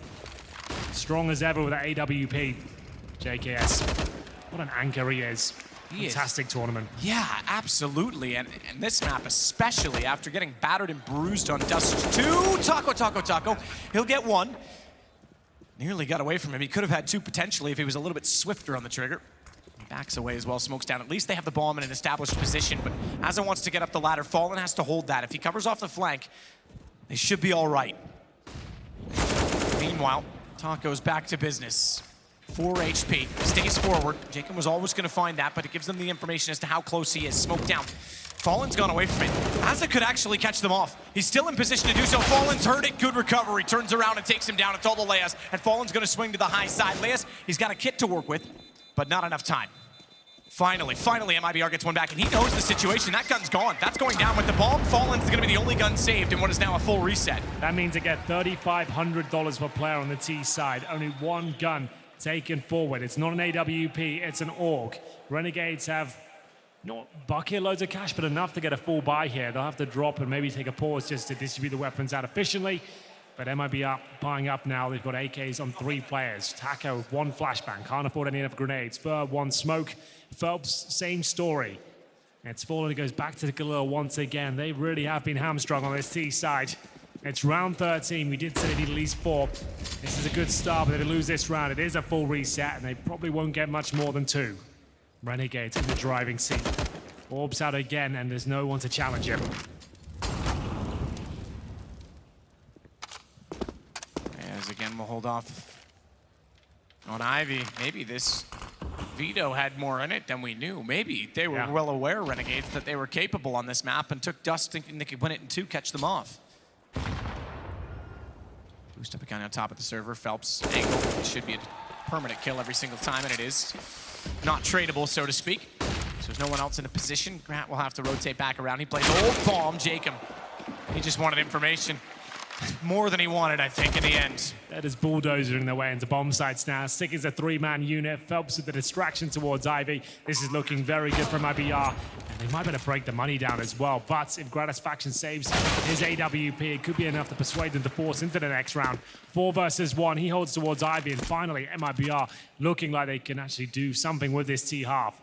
Strong as ever with that AWP. JKS, what an anchor he is. Fantastic tournament. Yeah, absolutely. And this map, especially after getting battered and bruised on Dust 2. Taco. He'll get 1. Nearly got away from him. He could have had 2 potentially if he was a little bit swifter on the trigger. Backs away as well, smokes down. At least they have the bomb in an established position, but Asa wants to get up the ladder. Fallen has to hold that. If he covers off the flank, they should be all right. Meanwhile, Taco's back to business. 4 HP, stays forward. Jacob was always gonna find that, but it gives them the information as to how close he is. Smoke down. Fallen's gone away from it. Asa could actually catch them off. He's still in position to do so. Fallen's heard it, good recovery. Turns around and takes him down. It's all to Leas, and Fallen's gonna swing to the high side. Leas, he's got a kit to work with, but not enough time. Finally, MIBR gets one back, and he knows the situation. That gun's gone. That's going down with the bomb. Fallen's gonna be the only gun saved in what is now a full reset. That means they get $3,500 per player on the T side. Only one gun taken forward. It's not an AWP, it's an AUG. Renegades have not bucket loads of cash, but enough to get a full buy here. They'll have to drop and maybe take a pause just to distribute the weapons out efficiently. But MIBR buying up now. They've got AKs on 3 players. Taco, 1 flashbang, can't afford any enough grenades. Fur, 1 smoke. Phelps, same story. It's Fallen, it goes back to the Galil once again. They really have been hamstrung on this T side. It's round 13. We did say they need at least 4. This is a good start, but if they lose this round, it is a full reset, and they probably won't get much more than 2. Renegades in the driving seat. Orbs out again, and there's no one to challenge him. As again, we'll hold off on Ivy. Maybe this Vito had more in it than we knew. Maybe they were well aware, Renegades, that they were capable on this map and took Dust thinking they could win it in 2, catch them off. Boost up again on top of the server. Phelps angle. It should be a permanent kill every single time, and it is. Not tradable, so to speak. So there's no one else in a position. Grant will have to rotate back around. He plays old bomb, Jacob. He just wanted information. More than he wanted, I think, in the end. That is bulldozing their way into bomb sites now. Stick is a 3-man unit. Phelps with the distraction towards Ivy. This is looking very good from MIBR. And they might better break the money down as well. But if Gratisfaction saves his AWP, it could be enough to persuade them to force into the next round. 4 versus 1. He holds towards Ivy. And finally, MIBR looking like they can actually do something with this T-half.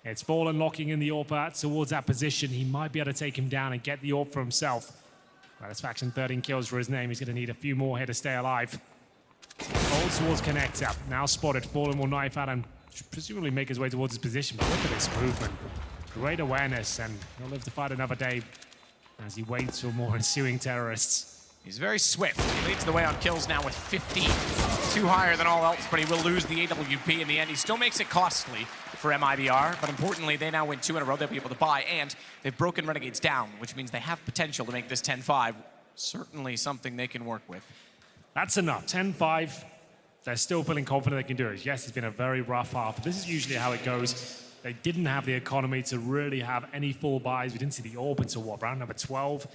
It's Fallen locking in the AWP towards that position. He might be able to take him down and get the AWP for himself. Gratisfaction, 13 kills for his name. He's going to need a few more here to stay alive. Holds towards connector. Now spotted. Fallen will knife out and presumably make his way towards his position. But look at this movement. Great awareness, and he'll live to fight another day as he waits for more ensuing terrorists. He's very swift. He leads the way on kills now with 15. Too higher than all else, but he will lose the AWP in the end. He still makes it costly for MIBR, but importantly, they now win 2 in a row. They'll be able to buy, and they've broken Renegades down, which means they have potential to make this 10-5. Certainly something they can work with. That's enough. 10-5. They're still feeling confident they can do it. Yes, it's been a very rough half, but this is usually how it goes. They didn't have the economy to really have any full buys. We didn't see the AWP until, what, round number 12?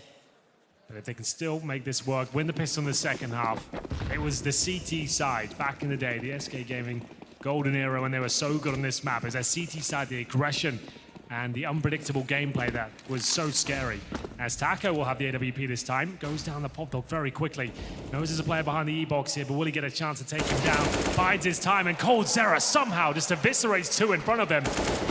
But if they can still make this work, win the pistol in the second half. It was the CT side back in the day, the SK Gaming golden era when they were so good on this map. It was their CT side, the aggression and the unpredictable gameplay that was so scary. As Taco will have the AWP this time, goes down the pop dog very quickly. Knows there's a player behind the E-box here, but will he get a chance to take him down? Bides his time, and Cold Zera somehow just eviscerates 2 in front of him.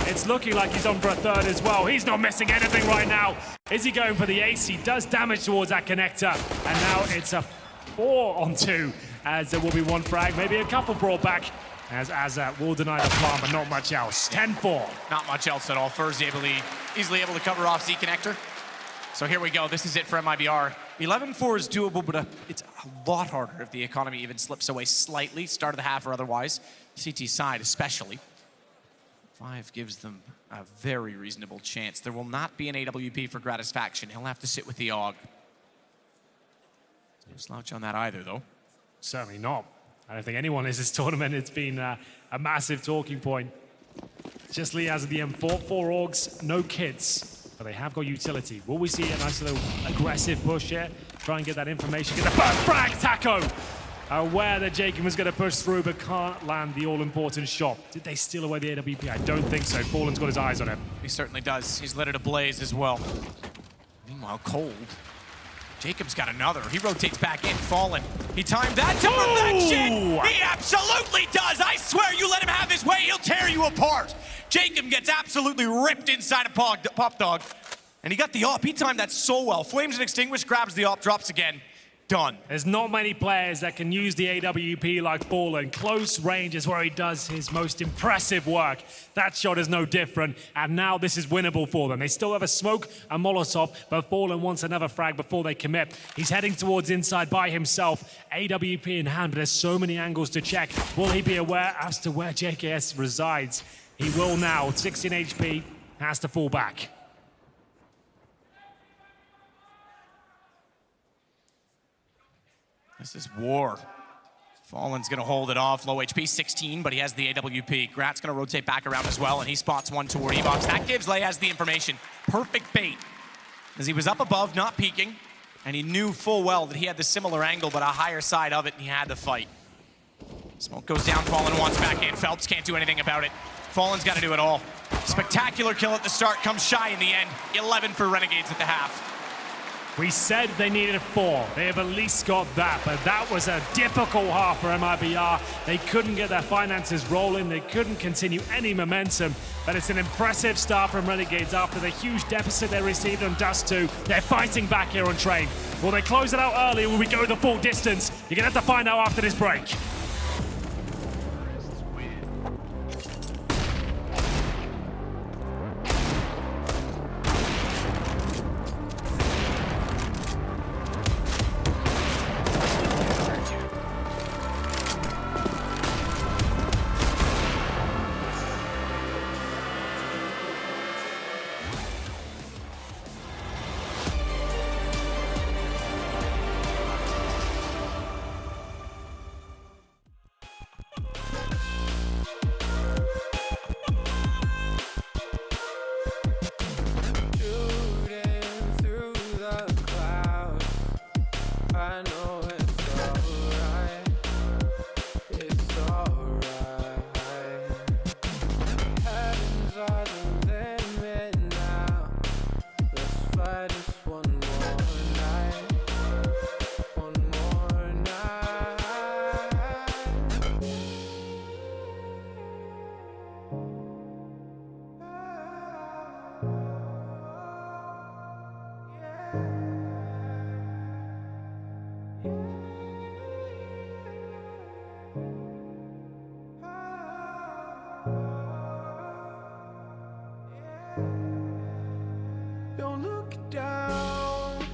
It's looking like he's on for a 3rd as well. He's not missing anything right now. Is he going for the ace? He does damage towards that connector, and now it's a 4-on-2, as there will be 1 frag, maybe a couple brought back. As Azza will deny the plant, but not much else. 10-4. Not much else at all. Fur's easily able to cover off Z connector. So here we go. This is it for MIBR. 11-4 is doable, but it's a lot harder if the economy even slips away slightly, start of the half or otherwise. CT side especially. 5 gives them a very reasonable chance. There will not be an AWP for Gratisfaction. He'll have to sit with the AUG. No slouch on that either, though. Certainly not. I don't think anyone is this tournament. It's been a massive talking point. Just Liaz at the M4, 4 AUGs, no kits, but they have got utility. Will we see a nice little aggressive push here? Try and get that information. Get the first frag, Taco! Aware that Jacob was going to push through, but can't land the all-important shot. Did they steal away the AWP? I don't think so. Fallen's got his eyes on him. He certainly does. He's lit it ablaze as well. Meanwhile, Cold. Jacob's got another. He rotates back in. Fallen. He timed that to perfection! He absolutely does! I swear, you let him have his way, he'll tear you apart! Jacob gets absolutely ripped inside a pop dog. And he got the AWP. He timed that so well. Flames and Extinguish, grabs the AWP, drops again. done. There's not many players that can use the AWP like Fallen. Close range is where he does his most impressive work. That shot is no different, and now this is winnable for them. They still have a smoke, a Molotov, but Fallen wants another frag before they commit. He's heading towards inside by himself. AWP in hand, but there's so many angles to check. Will he be aware as to where JKS resides? He will now. 16 HP, has to fall back. This is war. Fallen's gonna hold it off. Low HP, 16, but he has the AWP. Grat's gonna rotate back around as well, and he spots one toward E-Box. That gives Leaz the information. Perfect bait, as he was up above, not peeking, and he knew full well that he had the similar angle, but a higher side of it, and he had to fight. Smoke goes down, Fallen wants back in. Phelps can't do anything about it. Fallen's gotta do it all. Spectacular kill at the start, comes shy in the end. 11 for Renegades at the half. We said they needed 4. They have at least got that, but that was a difficult half for MIBR. They couldn't get their finances rolling. They couldn't continue any momentum, but it's an impressive start from Renegades after the huge deficit they received on Dust 2. They're fighting back here on Train. Will they close it out early or will we go the full distance? You're gonna have to find out after this break. Don't look down,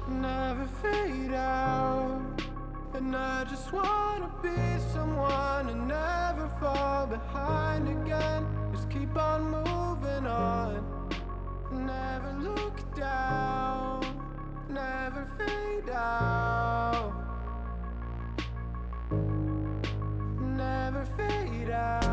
never fade out. And I just wanna be someone and never fall behind again. Just keep on moving on. Never look down, never fade out. Never fade out.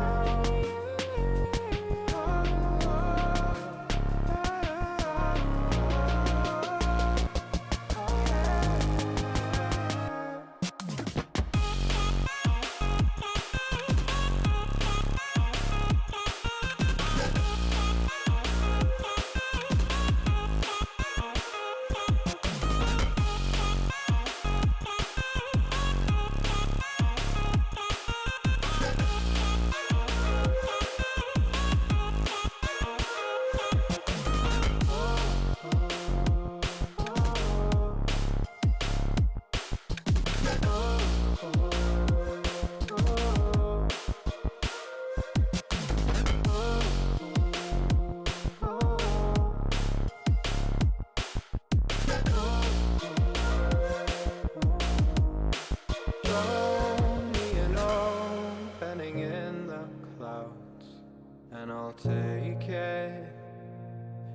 And I'll take it,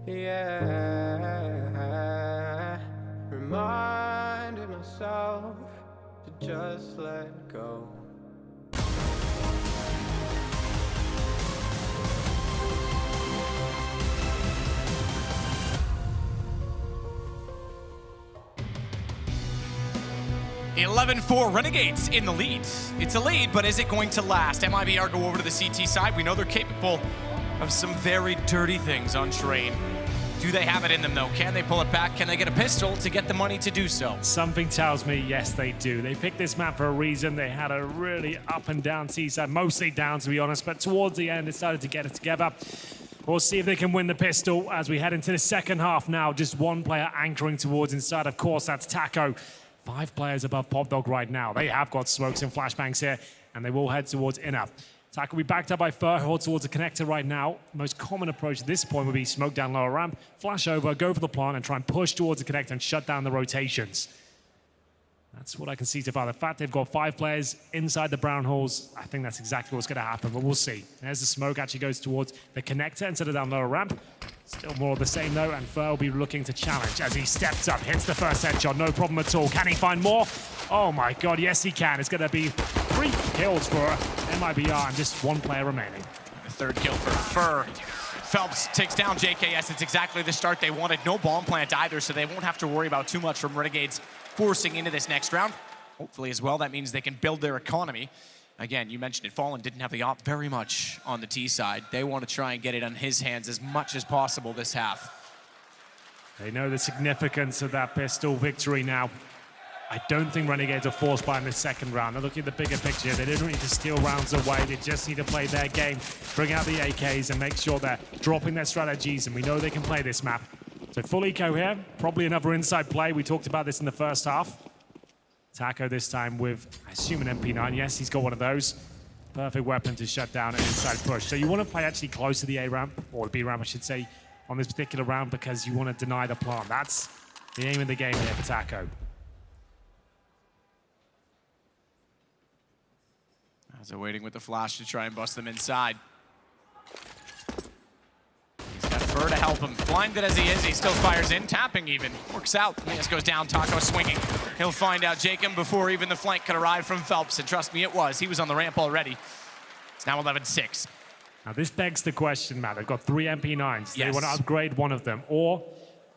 yeah. Reminding myself to just let go. $11-4 Renegades in the lead. It's a lead, but is it going to last? MIBR go over to the CT side. We know they're capable of some very dirty things on Train. Do they have it in them, though? Can they pull it back? Can they get a pistol to get the money to do so? Something tells me, yes, they do. They picked this map for a reason. They had a really up and down seaside, mostly down, to be honest, but towards the end, it started to get it together. We'll see if they can win the pistol as we head into the second half now. Just one player anchoring towards inside. Of course, that's Taco. 5 players above Popdog right now. They have got smokes and flashbangs here, and they will head towards inner. Attack will be backed up by Fur, hold towards the connector right now. Most common approach at this point would be smoke down lower ramp, flash over, go for the plant, and try and push towards the connector and shut down the rotations. That's what I can see so far. The fact they've got 5 players inside the brown halls, I think that's exactly what's going to happen, but we'll see. There's the smoke, actually goes towards the connector instead of down lower ramp. Still more of the same though, and Fur will be looking to challenge as he steps up, hits the first headshot, no problem at all. Can he find more? Oh my god, yes he can. It's going to be 3 kills for MIBR and just 1 player remaining. The 3rd kill for Fur. Phelps takes down JKS. It's exactly the start they wanted. No bomb plant either, so they won't have to worry about too much from Renegades forcing into this next round. Hopefully as well, that means they can build their economy. Again, you mentioned it, Fallen didn't have the op very much on the T side. They want to try and get it on his hands as much as possible this half. They know the significance of that pistol victory now. I don't think Renegades are forced by in the second round. They're looking at the bigger picture. They don't need to steal rounds away. They just need to play their game, bring out the AKs and make sure they're dropping their strategies, and we know they can play this map. So full eco here, probably another inside play. We talked about this in the first half. Taco this time with, I assume, an MP9. Yes, he's got one of those. Perfect weapon to shut down an inside push. So you want to play actually close to the A ramp, or the B ramp, I should say, on this particular round because you want to deny the plant. That's the aim of the game here for Taco. As they're waiting with the flash to try and bust them inside. He's got Fur to help him. Blinded as he is, he still fires in, tapping even. Works out. This goes down, Taco swinging. He'll find out Jacob before even the flank could arrive from Phelps, and trust me, it was. He was on the ramp already. It's now 11-6. Now this begs the question, Matt. They've got 3 MP9s. Yes. They want to upgrade one of them, or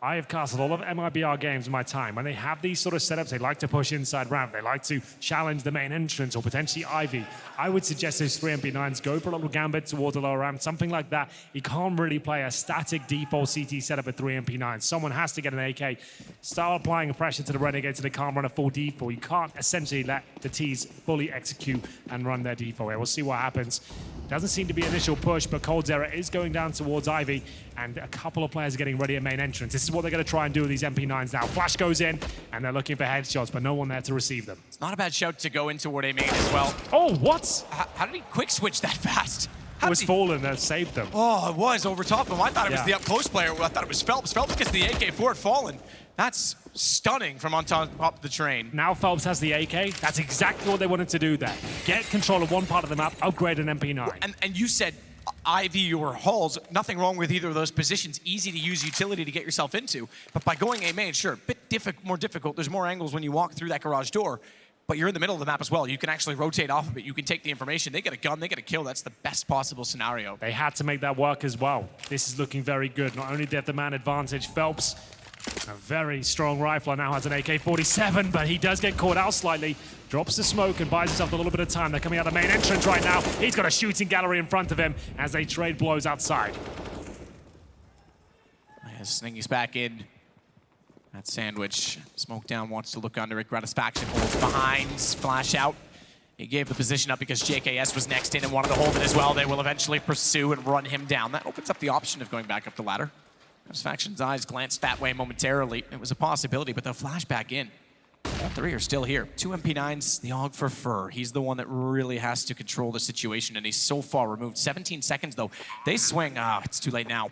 I have casted a lot of MIBR games in my time. When they have these sort of setups, they like to push inside ramp. They like to challenge the main entrance or potentially Ivy. I would suggest those 3 MP9s go for a little gambit towards the lower ramp, something like that. You can't really play a static default CT setup with 3 MP9s. Someone has to get an AK, start applying pressure to the Renegades so they can't run a full default. You can't essentially let the Ts fully execute and run their default here. We'll see what happens. Doesn't seem to be initial push, but coldzera is going down towards Ivy, and a couple of players are getting ready at main entrance. This is what they're going to try and do with these MP9s now. Flash goes in, and they're looking for headshots, but no one there to receive them. It's not a bad shout to go in toward A main as well. Oh, what? How did he quick switch that fast? It was Fallen that saved them. Oh, it was over top of him. I thought it was the up-close player. I thought it was Phelps. Phelps gets the AK for it, Fallen. That's stunning from on top of the train. Now Phelps has the AK. That's exactly what they wanted to do there. Get control of one part of the map, upgrade an MP9. And you said Ivy or Halls, nothing wrong with either of those positions. Easy to use utility to get yourself into. But by going A main, sure, a bit more difficult. There's more angles when you walk through that garage door. But you're in the middle of the map as well. You can actually rotate off of it. You can take the information. They get a gun, they get a kill. That's the best possible scenario. They had to make that work as well. This is looking very good. Not only did they have the man advantage, Phelps, a very strong rifler, now has an AK-47, but he does get caught out slightly. Drops the smoke and buys himself a little bit of time. They're coming out the main entrance right now. He's got a shooting gallery in front of him as they trade blows outside. Sningy's back in. That sandwich. Smoke down, wants to look under it. Gratisfaction holds behind. Flash out. He gave the position up because JKS was next in and wanted to hold it as well. They will eventually pursue and run him down. That opens up the option of going back up the ladder. Gratisfaction's eyes glanced that way momentarily. It was a possibility, but they'll flash back in. All 3 are still here. 2 MP9s, the AUG for Fur. He's the one that really has to control the situation, and he's so far removed. 17 seconds, though. They swing. It's too late now.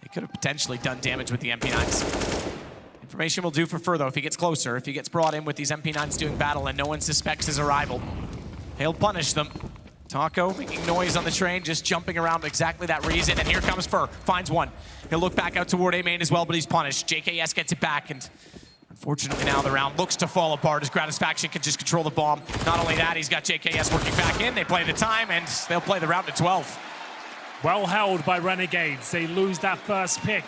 They could have potentially done damage with the MP9s. Information will do for Fur, though, if he gets closer. If he gets brought in with these MP9s doing battle and no one suspects his arrival, he'll punish them. Taco making noise on the train, just jumping around for exactly that reason. And here comes Fur, finds one. He'll look back out toward A main as well, but he's punished. JKS gets it back, and unfortunately now the round looks to fall apart as Gratisfaction can just control the bomb. Not only that, he's got JKS working back in. They play the time, and they'll play the round to 12. Well held by Renegades. They lose that first pick.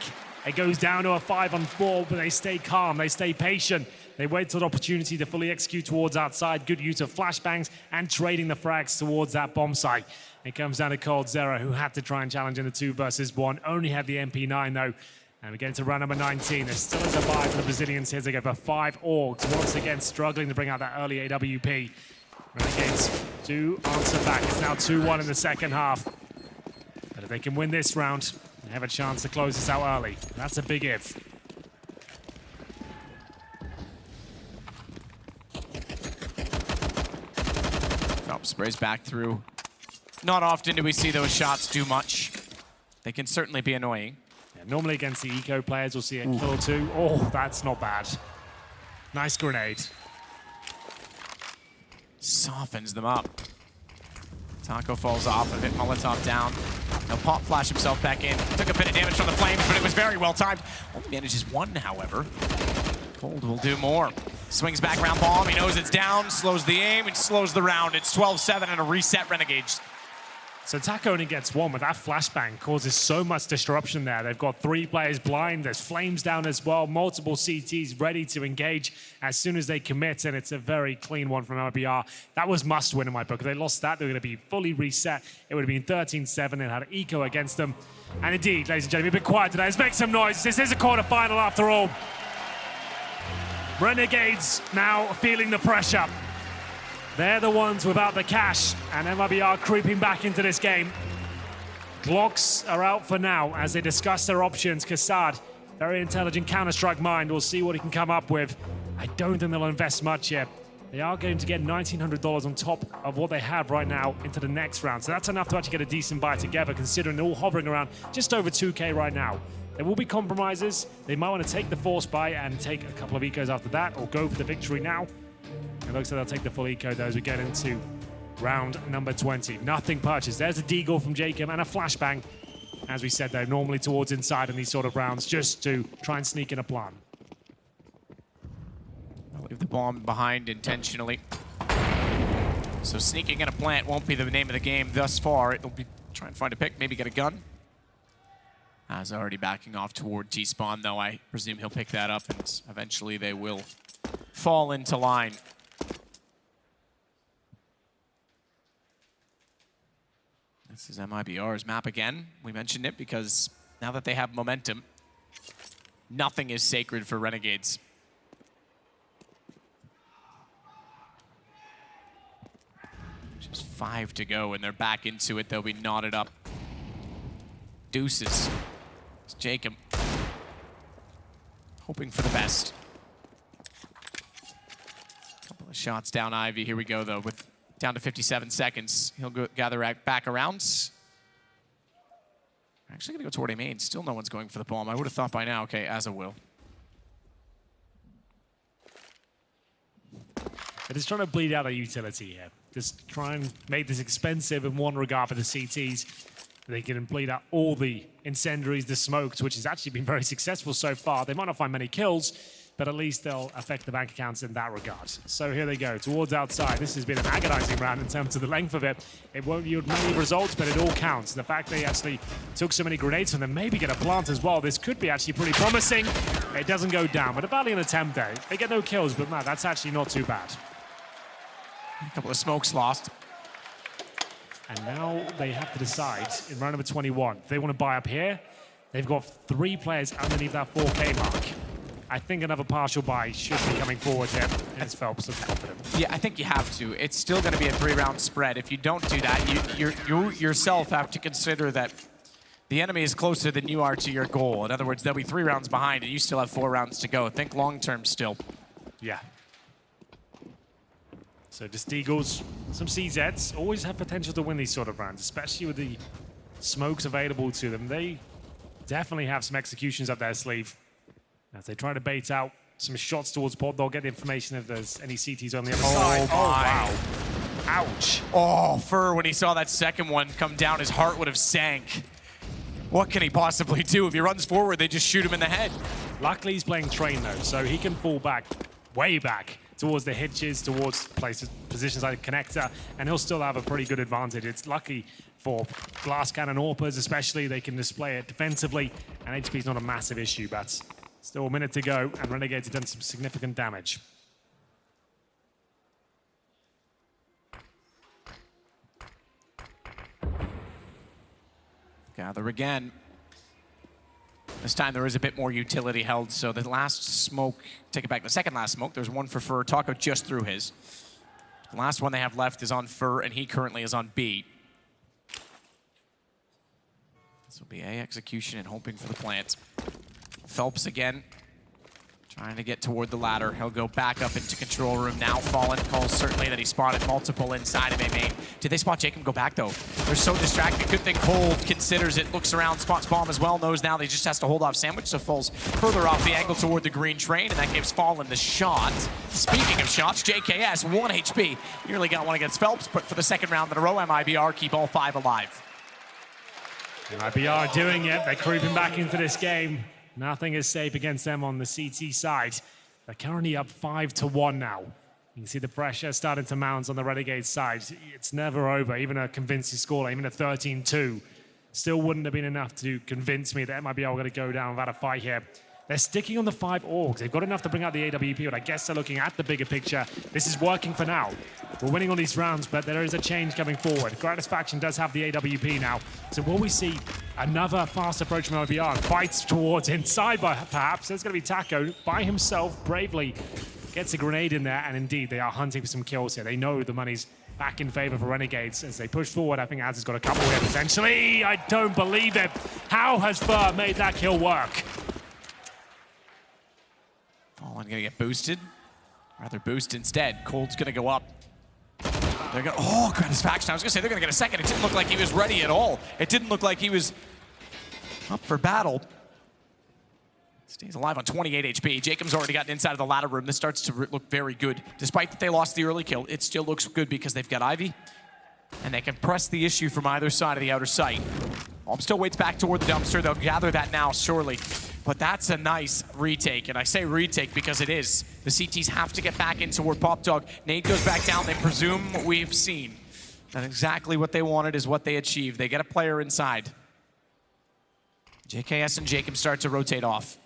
It goes down to a 5-on-4, but they stay calm, they stay patient. They wait for the opportunity to fully execute towards outside. Good use of flashbangs and trading the frags towards that bomb site. It comes down to coldzera, who had to try and challenge in the 2 versus 1. Only had the MP9 though. And we get into round number 19. There still is a buy for the Brazilians here. They go for 5 orgs. Once again, struggling to bring out that early AWP. Renegades do answer back. It's now 2-1 in the second half. But if they can win this round, they have a chance to close this out early. That's a big if. Oh, sprays back through. Not often do we see those shots do much. They can certainly be annoying. Yeah, normally against the eco players, we'll see a kill or two. Oh, that's not bad. Nice grenade. Softens them up. Taco falls off of it, Molotov down. He'll pop flash himself back in. Took a bit of damage from the flames, but it was very well timed. Only manages one, however. Cold will do more. Swings back around bomb, he knows it's down, slows the aim, and slows the round. It's 12-7 and a reset Renegades. So Taco only gets one, but that flashbang causes so much disruption there. They've got 3 players blind, there's flames down as well, multiple CTs ready to engage as soon as they commit, and it's a very clean one from MIBR. That was must win in my book. If they lost that, they were going to be fully reset. It would have been 13-7, they had eco against them. And indeed, ladies and gentlemen, a bit quiet today. Let's make some noise. This is a quarterfinal after all. Renegades now feeling the pressure. They're the ones without the cash, and MIBR creeping back into this game. Glocks are out for now as they discuss their options. Kassad, very intelligent Counter-Strike mind. We'll see what he can come up with. I don't think they'll invest much yet. They are going to get $1,900 on top of what they have right now into the next round. So that's enough to actually get a decent buy together, considering they're all hovering around just over 2K right now. There will be compromises. They might want to take the force buy and take a couple of ecos after that, or go for the victory now. It looks like they'll take the full eco though as we get into round number 20. Nothing purchased. There's a deagle from Jacob and a flashbang. As we said though, normally towards inside in these sort of rounds, just to try and sneak in a plan. I'll leave the bomb behind intentionally. So sneaking in a plant won't be the name of the game thus far. It'll be try and find a pick, maybe get a gun. As already backing off toward T-spawn though, I presume he'll pick that up and eventually they will fall into line. This is MIBR's map again. We mentioned it because now that they have momentum, nothing is sacred for Renegades. Just 5 to go and they're back into it. They'll be knotted up. Deuces. It's Jacob. Hoping for the best. Couple of shots down Ivy. Here we go though with down to 57 seconds. He'll go gather back around. Actually gonna go toward A main. Still no one's going for the bomb. I would have thought by now, okay, Asa will. They're just trying to bleed out a utility here. Just try and make this expensive in one regard for the CTs. They can bleed out all the incendiaries, the smokes, which has actually been very successful so far. They might not find many kills, but at least they'll affect the bank accounts in that regard. So here they go, towards outside. This has been an agonizing round in terms of the length of it. It won't yield many results, but it all counts. The fact they actually took so many grenades from them, maybe get a plant as well. This could be actually pretty promising. It doesn't go down, but a valiant attempt there. They get no kills, but man, that's actually not too bad. A couple of smokes lost. And now they have to decide in round number 21. If they want to buy up here, they've got 3 players underneath that 4K mark. I think another partial buy should be coming forward here. It's Phelps looks confident. Yeah, I think you have to. It's still going to be a 3-round spread. If you don't do that, you yourself have to consider that the enemy is closer than you are to your goal. In other words, they'll be 3 rounds behind and you still have 4 rounds to go. Think long-term still. Yeah. So just Deagles, some CZs, always have potential to win these sort of rounds, especially with the smokes available to them. They definitely have some executions up their sleeve as they try to bait out some shots towards port. They'll get the information if there's any CTs on the other side. Oh, wow. Ouch. Oh, Fur, when he saw that second one come down, his heart would have sank. What can he possibly do? If he runs forward, they just shoot him in the head. Luckily, he's playing Train, though, so he can fall back, way back, towards the hitches, towards positions like connector, and he'll still have a pretty good advantage. It's lucky for glass cannon AWPers, especially. They can display it defensively, and HP's not a massive issue, but still a minute to go, and Renegades have done some significant damage. Gather again. This time there is a bit more utility held, so the last smoke, take it back, the second last smoke, there's one for Fur. Taco just threw his. The last one they have left is on Fur, and he currently is on B. This will be A execution and hoping for the plant. Phelps again, Trying to get toward the ladder. He'll go back up into control room now. Fallen calls certainly that he spotted multiple inside of A main. Did they spot Jacob go back though? They're so distracted. Good thing Cold considers it, looks around, spots bomb as well, knows now they just has to hold off Sandwich, so falls further off the angle toward the green train, and that gives Fallen the shot. Speaking of shots, JKS, 1 HP. Nearly got one against Phelps, but for the second round in a row, MIBR keep all 5 alive. MIBR doing it. They're creeping back into this game. Nothing is safe against them on the CT side. They're currently up 5-1 now. You can see the pressure starting to mount on the Renegades side. It's never over. Even a convincing score, even a 13-2, still wouldn't have been enough to convince me that MIBR were going to go down without a fight here. They're sticking on the 5 orgs. They've got enough to bring out the AWP, but I guess they're looking at the bigger picture. This is working for now. We're winning all these rounds, but there is a change coming forward. Gratisfaction does have the AWP now. So will we see another fast approach from MIBR? Fights towards inside, perhaps. There's going to be Taco by himself, bravely gets a grenade in there, and indeed, they are hunting for some kills here. They know the money's back in favor for Renegades as they push forward. I think Az has got a couple here potentially. I don't believe it. How has Fur made that kill work? Fallen gonna get boosted. Rather boost instead. Cold's gonna go up. They're gonna, oh, Gratisfaction. I was gonna say they're gonna get a second. It didn't look like he was ready at all. It didn't look like he was up for battle. Stays alive on 28 HP. Jacob's already gotten inside of the ladder room. This starts to look very good. Despite that they lost the early kill, it still looks good because they've got Ivy, and they can press the issue from either side of the outer site. Alm still waits back toward the dumpster. They'll gather that now, surely. But that's a nice retake, and I say retake because it is. The CTs have to get back in toward Pop Dog. Nade goes back down. They presume what we've seen. That exactly what they wanted is what they achieved. They get a player inside. JKS and Jacob start to rotate off.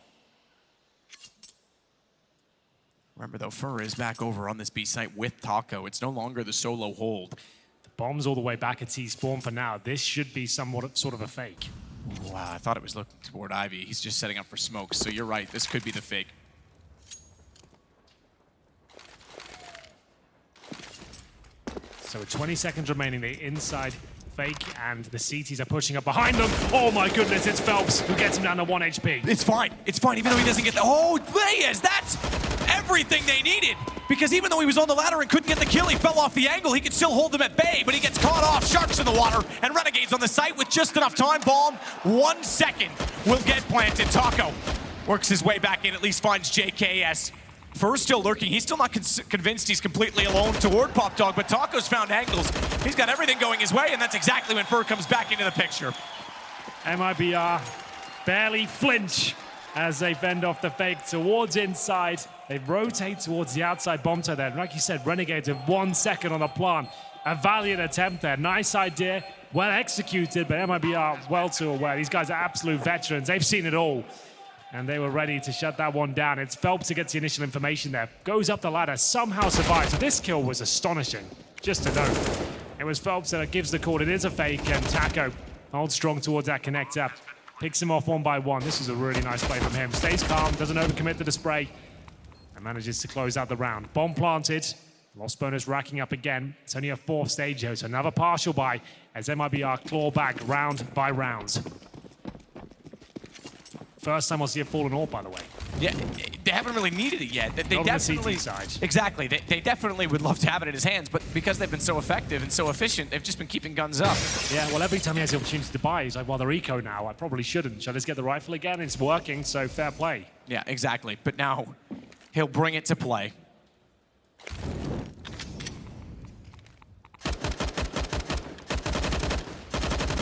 Remember though, Fur is back over on this B site with Taco. It's no longer the solo hold. The bomb's all the way back at T-spawn for now. This should be somewhat sort of a fake. Wow, I thought it was looking toward Ivy. He's just setting up for smoke, so you're right. This could be the fake. So with 20 seconds remaining, the inside fake, and the CTs are pushing up behind them. Oh my goodness, it's Phelps who gets him down to 1 HP. It's fine, even though he doesn't get the, oh, Reyes, that's everything they needed. Because even though he was on the ladder and couldn't get the kill, he fell off the angle. He could still hold them at bay, but he gets caught off. Sharks in the water, and Renegades on the site with just enough time. Bomb, 1 second will get planted. Taco works his way back in, at least finds JKS. Fur still lurking. He's still not convinced he's completely alone toward Pop Dog, but Taco's found angles. He's got everything going his way, and that's exactly when Fur comes back into the picture. MIBR barely flinch as they fend off the fake towards inside. They rotate towards the outside bomb site there. Like you said, Renegades have 1 second on the plant. A valiant attempt there. Nice idea, well executed, but MIBR well too aware. These guys are absolute veterans. They've seen it all, and they were ready to shut that one down. It's Phelps who gets the initial information there. Goes up the ladder, somehow survives. So this kill was astonishing, just to note. It was Phelps that gives the call. It is a fake, and Taco holds strong towards that connector. Picks him off 1 by 1. This is a really nice play from him. Stays calm, doesn't overcommit to the spray, and manages to close out the round. Bomb planted. Lost bonus racking up again. It's only a 4th stage here, so another partial buy as MIBR claw back round by round. First time we'll see a fallen orb, by the way. Yeah, they haven't really needed it yet. They Not definitely, on the CT side. Exactly. They definitely would love to have it in his hands, but because they've been so effective and so efficient, they've just been keeping guns up. Yeah, well, every time he has the opportunity to buy, he's like, well, they're eco now. I probably shouldn't. Should I just get the rifle again? It's working, so fair play. Yeah, exactly. But now he'll bring it to play.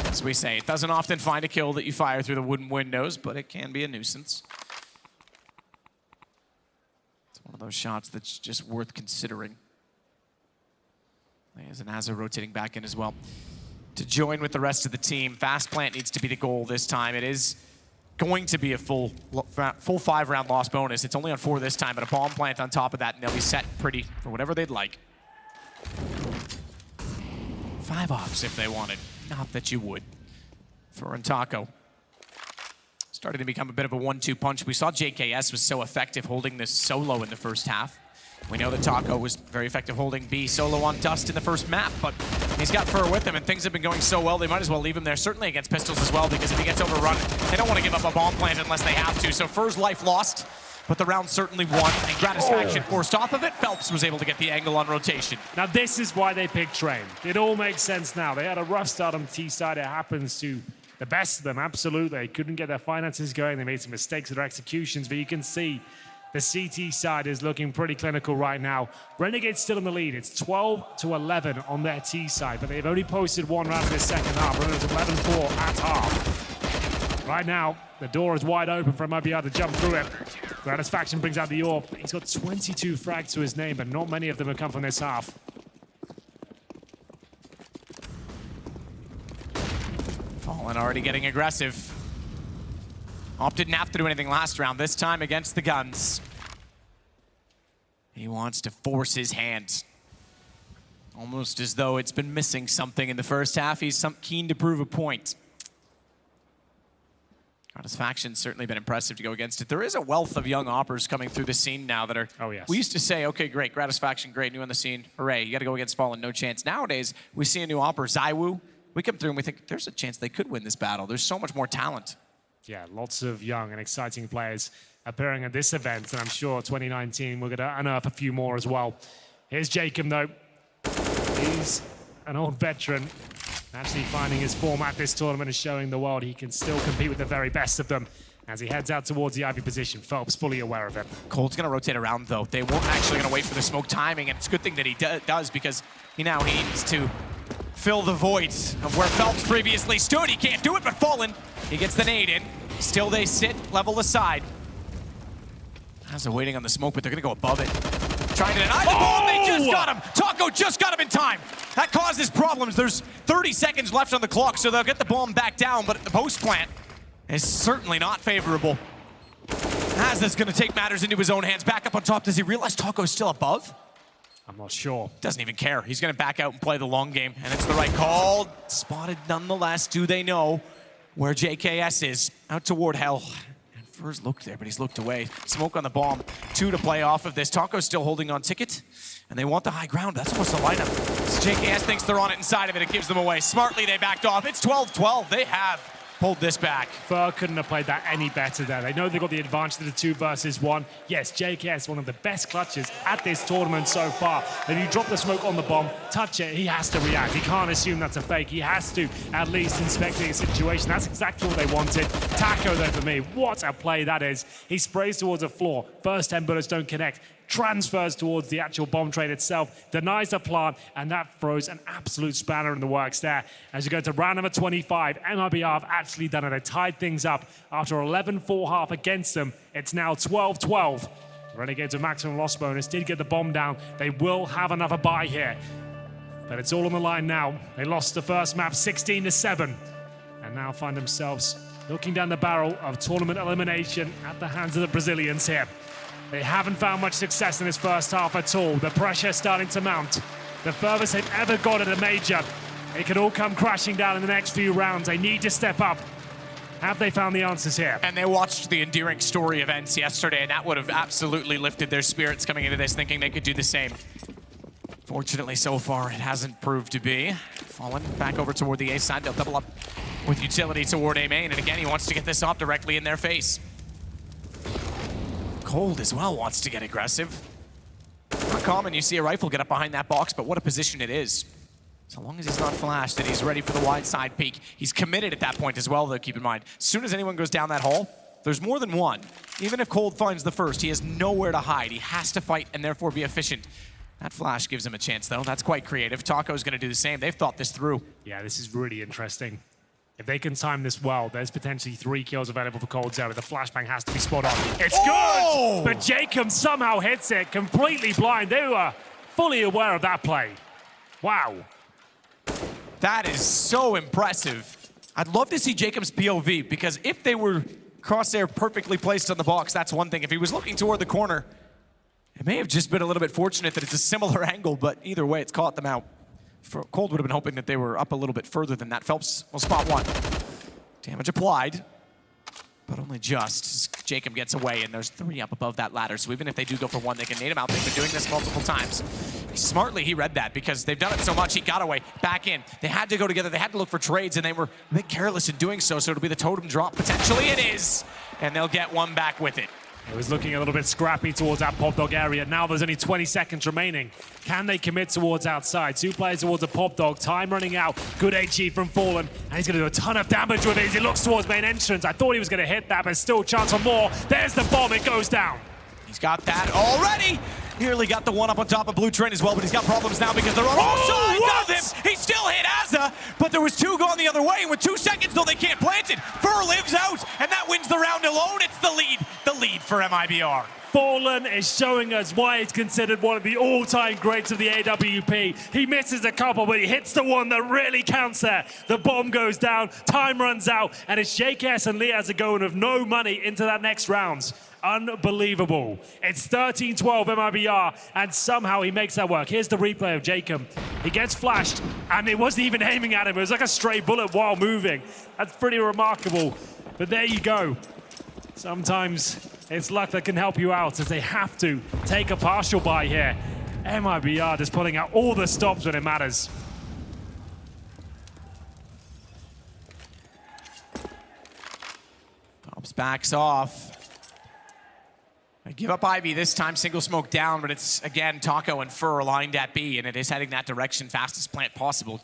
As we say, it doesn't often find a kill that you fire through the wooden windows, but it can be a nuisance. It's one of those shots that's just worth considering. There's an Azza rotating back in as well. To join with the rest of the team, fast plant needs to be the goal this time. It is going to be a full 5-round loss bonus. It's only on 4 this time, but a bomb plant on top of that, and they'll be set pretty for whatever they'd like. 5 ops if they wanted. Not that you would. For Taco. Starting to become a bit of a 1-2 punch. We saw JKS was so effective holding this solo in the first half. We know that Taco was very effective holding B solo on Dust in the first map, but he's got Fur with him, and things have been going so well, they might as well leave him there, certainly against pistols as well, because if he gets overrun, they don't want to give up a bomb plant unless they have to. So Fur's life lost, but the round certainly won, and Gratisfaction forced off of it. Phelps was able to get the angle on rotation. Now this is why they picked Train. It all makes sense now. They had a rough start on the T side. It happens to the best of them, absolutely. They couldn't get their finances going. They made some mistakes with their executions, but you can see the CT side is looking pretty clinical right now. Renegades still in the lead. It's 12-11 on their T side, but they've only posted one round in the second half. Renegades 11-4 at half. Right now, the door is wide open for MIBR to jump through it. Gratisfaction brings out the orb. He's got 22 frags to his name, but not many of them have come from this half. Fallen already getting aggressive. Op didn't have to do anything last round, this time against the guns. He wants to force his hand. Almost as though it's been missing something in the first half. He's keen to prove a point. Gratisfaction's certainly been impressive to go against it. There is a wealth of young oppers coming through the scene now that are... Oh, yes. We used to say, okay, great, Gratisfaction, great, new on the scene, hooray, you gotta go against Fallen, no chance. Nowadays, we see a new opper, Zywoo. We come through and we think, there's a chance they could win this battle. There's so much more talent. Yeah, lots of young and exciting players appearing at this event, and I'm sure 2019 we're going to unearth a few more as well. Here's Jacob, though. He's an old veteran, actually finding his form at this tournament and showing the world he can still compete with the very best of them as he heads out towards the Ivy position. Phelps fully aware of it. Cold's going to rotate around, though. They won't actually going to wait for the smoke timing, and it's a good thing that he does because he needs to fill the void of where Phelps previously stood. He can't do it, but Fallen, he gets the nade in. Still they sit, level aside. As they're waiting on the smoke, but they're gonna go above it. Trying to deny the bomb, they just got him! Taco just got him in time! That causes problems. There's 30 seconds left on the clock, so they'll get the bomb back down, but the post plant is certainly not favorable. Az is gonna take matters into his own hands. Back up on top, does he realize Taco's still above? I'm not sure. Doesn't even care. He's going to back out and play the long game, and it's the right call. Spotted nonetheless. Do they know where JKS is? Out toward Hell. And Furs looked there, but he's looked away. Smoke on the bomb. 2 to play off of this. Taco's still holding on ticket, and they want the high ground. That's almost the lineup. So JKS thinks they're on it inside of it. It gives them away. Smartly, they backed off. It's 12-12. They have pulled this back. Fur couldn't have played that any better there. They know they got the advantage of the 2 versus 1. Yes, JKS, one of the best clutches at this tournament so far. If you drop the smoke on the bomb, touch it, he has to react. He can't assume that's a fake. He has to at least inspect the situation. That's exactly what they wanted. Taco, though, for me, what a play that is. He sprays towards the floor. First 10 bullets don't connect. Transfers towards the actual bomb trade itself, denies the plant, and that throws an absolute spanner in the works there. As you go to round number 25, MIBR have actually done it. They tied things up after 11-4 half against them. It's now 12-12. Renegades with maximum loss bonus did get the bomb down. They will have another bye here, but it's all on the line now. They lost the first map 16-7, and now find themselves looking down the barrel of tournament elimination at the hands of the Brazilians here. They haven't found much success in this first half at all. The pressure starting to mount. The furthest they've ever got at a major. It could all come crashing down in the next few rounds. They need to step up. Have they found the answers here? And they watched the Endearing Story events yesterday, and that would have absolutely lifted their spirits coming into this, thinking they could do the same. Fortunately, so far, it hasn't proved to be. Fallen back over toward the A side. They'll double up with utility toward A main, and again, he wants to get this off directly in their face. Cold as well wants to get aggressive. Not common you see a rifle get up behind that box, but what a position it is. So long as he's not flashed and he's ready for the wide side peek. He's committed at that point as well, though, keep in mind. As soon as anyone goes down that hall, there's more than one. Even if Cold finds the first, he has nowhere to hide. He has to fight and therefore be efficient. That flash gives him a chance, though. That's quite creative. Taco's going to do the same. They've thought this through. Yeah, this is really interesting. If they can time this well, there's potentially 3 kills available for Cold Zero. The flashbang has to be spot on. It's good! But Jacob somehow hits it, completely blind. They were fully aware of that play. Wow. That is so impressive. I'd love to see Jacob's POV, because if they were crosshair perfectly placed on the box, that's one thing. If he was looking toward the corner, it may have just been a little bit fortunate that it's a similar angle, but either way, it's caught them out. Cold would have been hoping that they were up a little bit further than that. Phelps will spot one. Damage applied, but only just. Jacob gets away, and there's 3 up above that ladder, so even if they do go for 1, they can nade him out. They've been doing this multiple times. Smartly, he read that, because they've done it so much, he got away, back in. They had to go together, they had to look for trades, and they were a bit careless in doing so, so it'll be the totem drop. Potentially it is, and they'll get 1 back with it. It was looking a little bit scrappy towards that pop dog area. Now there's only 20 seconds remaining. Can they commit towards outside? 2 players towards a pop dog. Time running out. Good HE from Fallen. And he's going to do a ton of damage with it as he looks towards main entrance. I thought he was going to hit that, but still chance for more. There's the bomb. It goes down. He's got that already. Nearly got the one up on top of Blue Train as well, but he's got problems now because they're on all sides of him. He still hit Azza, but there was 2 going the other way, and with 2 seconds, though, they can't plant it. Fur lives out, and that wins the round alone. It's the lead for MIBR. Fallen is showing us why he's considered one of the all-time greats of the AWP. He misses a couple, but he hits the one that really counts there. The bomb goes down, time runs out, and it's JKS and Liaz are going with no money into that next round. Unbelievable. It's 13-12 MIBR, and somehow he makes that work. Here's the replay of Jacob. He gets flashed, and it wasn't even aiming at him. It was like a stray bullet while moving. That's pretty remarkable. But there you go. Sometimes it's luck that can help you out, as they have to take a partial buy here. MIBR just pulling out all the stops when it matters. Pops backs off. I give up Ivy this time, single smoke down, but it's, again, Taco and Fur aligned at B, and it is heading that direction, fastest plant possible.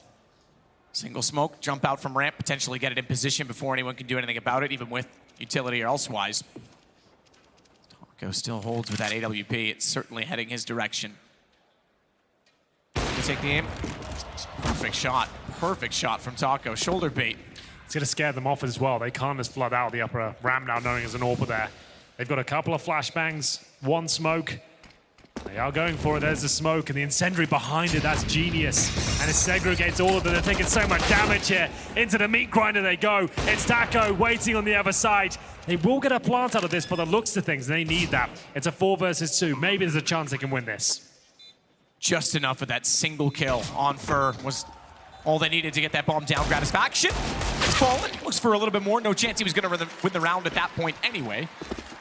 Single smoke, jump out from ramp, potentially get it in position before anyone can do anything about it, even with utility or elsewise. Taco still holds with that AWP. It's certainly heading his direction. To take the aim. Perfect shot from Taco. Shoulder bait. It's going to scare them off as well. They can't just flood out the upper ramp now, knowing there's an AWP there. They've got a couple of flashbangs, 1 smoke. They are going for it. There's the smoke and the incendiary behind it. That's genius. And it segregates all of them. They're taking so much damage here. Into the meat grinder they go. It's Taco waiting on the other side. They will get a plant out of this, but the looks of things, they need that. It's a 4 versus 2. Maybe there's a chance they can win this. Just enough of that single kill on Fur was all they needed to get that bomb down. Gratisfaction. It's Fallen. Looks for a little bit more. No chance he was going to win the round at that point anyway.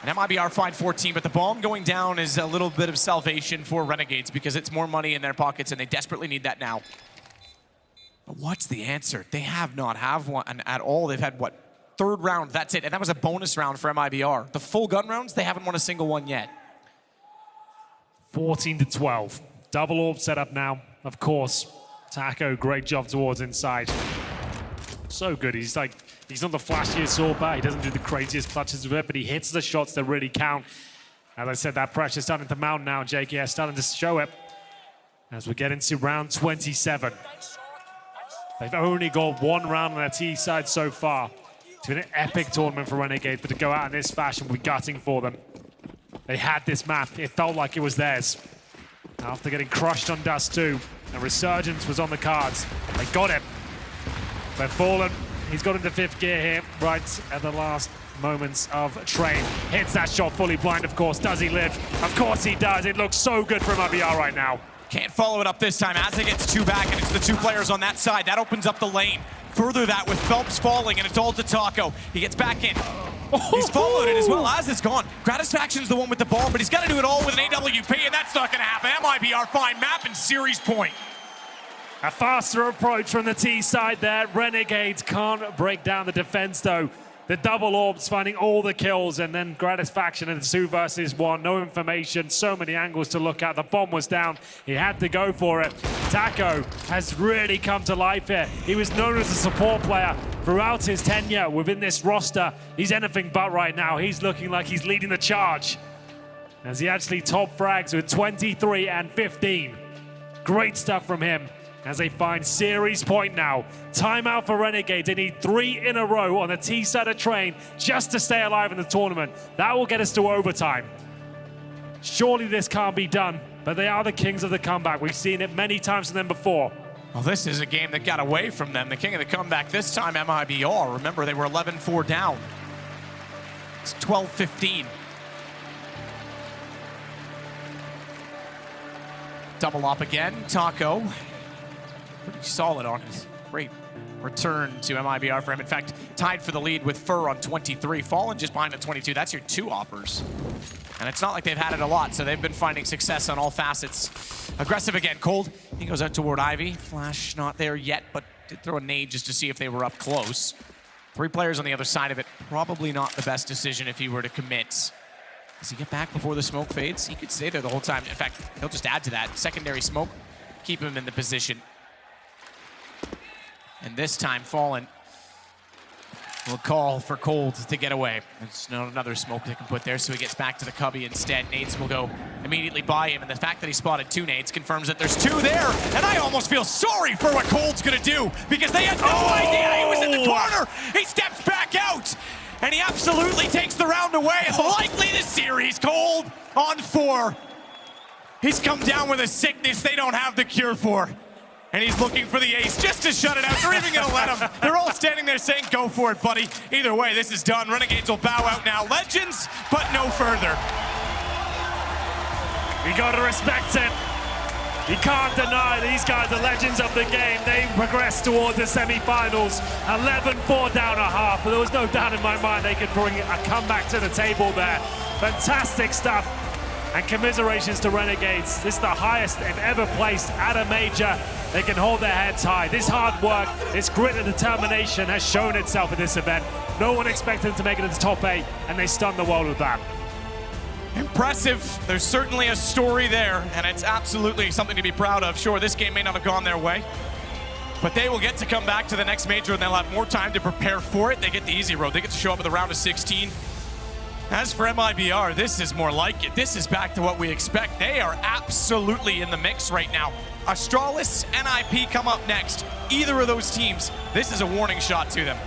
And MIBR find 14, but the bomb going down is a little bit of salvation for Renegades because it's more money in their pockets and they desperately need that now. But what's the answer? They have not had one at all. They've had, what, 3rd round, that's it. And that was a bonus round for MIBR. The full gun rounds, they haven't won a single one yet. 14-12. Double AWP set up now, of course. Taco, great job towards inside. So good. He's not the flashiest AWPer. He doesn't do the craziest clutches with it, but he hits the shots that really count. As I said, that pressure's starting to mount now. JKS starting to show it as we get into round 27. They've only got 1 round on their T side so far. It's been an epic tournament for Renegades, but to go out in this fashion would be gutting for them. They had this map. It felt like it was theirs. After getting crushed on Dust 2, a resurgence was on the cards. They got it. They've fallen. He's got into 5th gear here, right at the last moments of Train. Hits that shot fully blind, of course. Does he live? Of course he does. It looks so good for MIBR right now. Can't follow it up this time. Azza gets 2 back, and it's the 2 players on that side. That opens up the lane. Further that with Phelps falling, and it's all to Taco. He gets back in. He's followed it as well. Azza's gone. Gratisfaction's the one with the ball, but he's got to do it all with an AWP, and that's not going to happen. MIBR find map and series point. A faster approach from the T side there. Renegades can't break down the defense, though. The double AWPs finding all the kills, and then Gratisfaction in the 2 versus 1. No information, so many angles to look at. The bomb was down. He had to go for it. Taco has really come to life here. He was known as a support player throughout his tenure within this roster. He's anything but right now. He's looking like he's leading the charge, as he actually top frags with 23 and 15. Great stuff from him. As they find series point now. Timeout for Renegades. They need 3 in a row on the T side of Train just to stay alive in the tournament. That will get us to overtime. Surely this can't be done, but they are the kings of the comeback. We've seen it many times from them before. Well, this is a game that got away from them. The king of the comeback this time, MIBR. Remember, they were 11-4 down. It's 12-15. Double up again. Taco. Pretty solid on his great return to MIBR for him. In fact, tied for the lead with Fur on 23. Fallen just behind at 22. That's your 2 oppers. And it's not like they've had it a lot, so they've been finding success on all facets. Aggressive again. Cold. He goes out toward Ivy. Flash not there yet, but did throw a nade just to see if they were up close. 3 players on the other side of it. Probably not the best decision if he were to commit. Does he get back before the smoke fades? He could stay there the whole time. In fact, he'll just add to that. Secondary smoke, keep him in the position. And this time, Fallen will call for Cold to get away. There's not another smoke they can put there, so he gets back to the cubby instead. Nades will go immediately by him, and the fact that he spotted 2 nades confirms that there's 2 there. And I almost feel sorry for what Cold's gonna do, because they had no idea he was in the corner. He steps back out, and he absolutely takes the round away. And likely the series, Cold on 4. He's come down with a sickness they don't have the cure for. And he's looking for the ace just to shut it out. They're even gonna let him. They're all standing there saying, go for it, buddy. Either way, this is done. Renegades will bow out now. Legends, but no further. You gotta respect it. You can't deny these guys are legends of the game. They progressed towards the semi-finals. 11-4 down a half, but there was no doubt in my mind they could bring a comeback to the table there. Fantastic stuff. And commiserations to Renegades. This is the highest they've ever placed at a major. They can hold their heads high. This hard work, this grit and determination has shown itself at this event. No one expected them to make it into top 8, and they stunned the world with that. Impressive. There's certainly a story there, and it's absolutely something to be proud of. Sure, this game may not have gone their way, but they will get to come back to the next major, and they'll have more time to prepare for it. They get the easy road. They get to show up at the round of 16. As for MIBR, this is more like it. This is back to what we expect. They are absolutely in the mix right now. Astralis, NIP come up next. Either of those teams, this is a warning shot to them.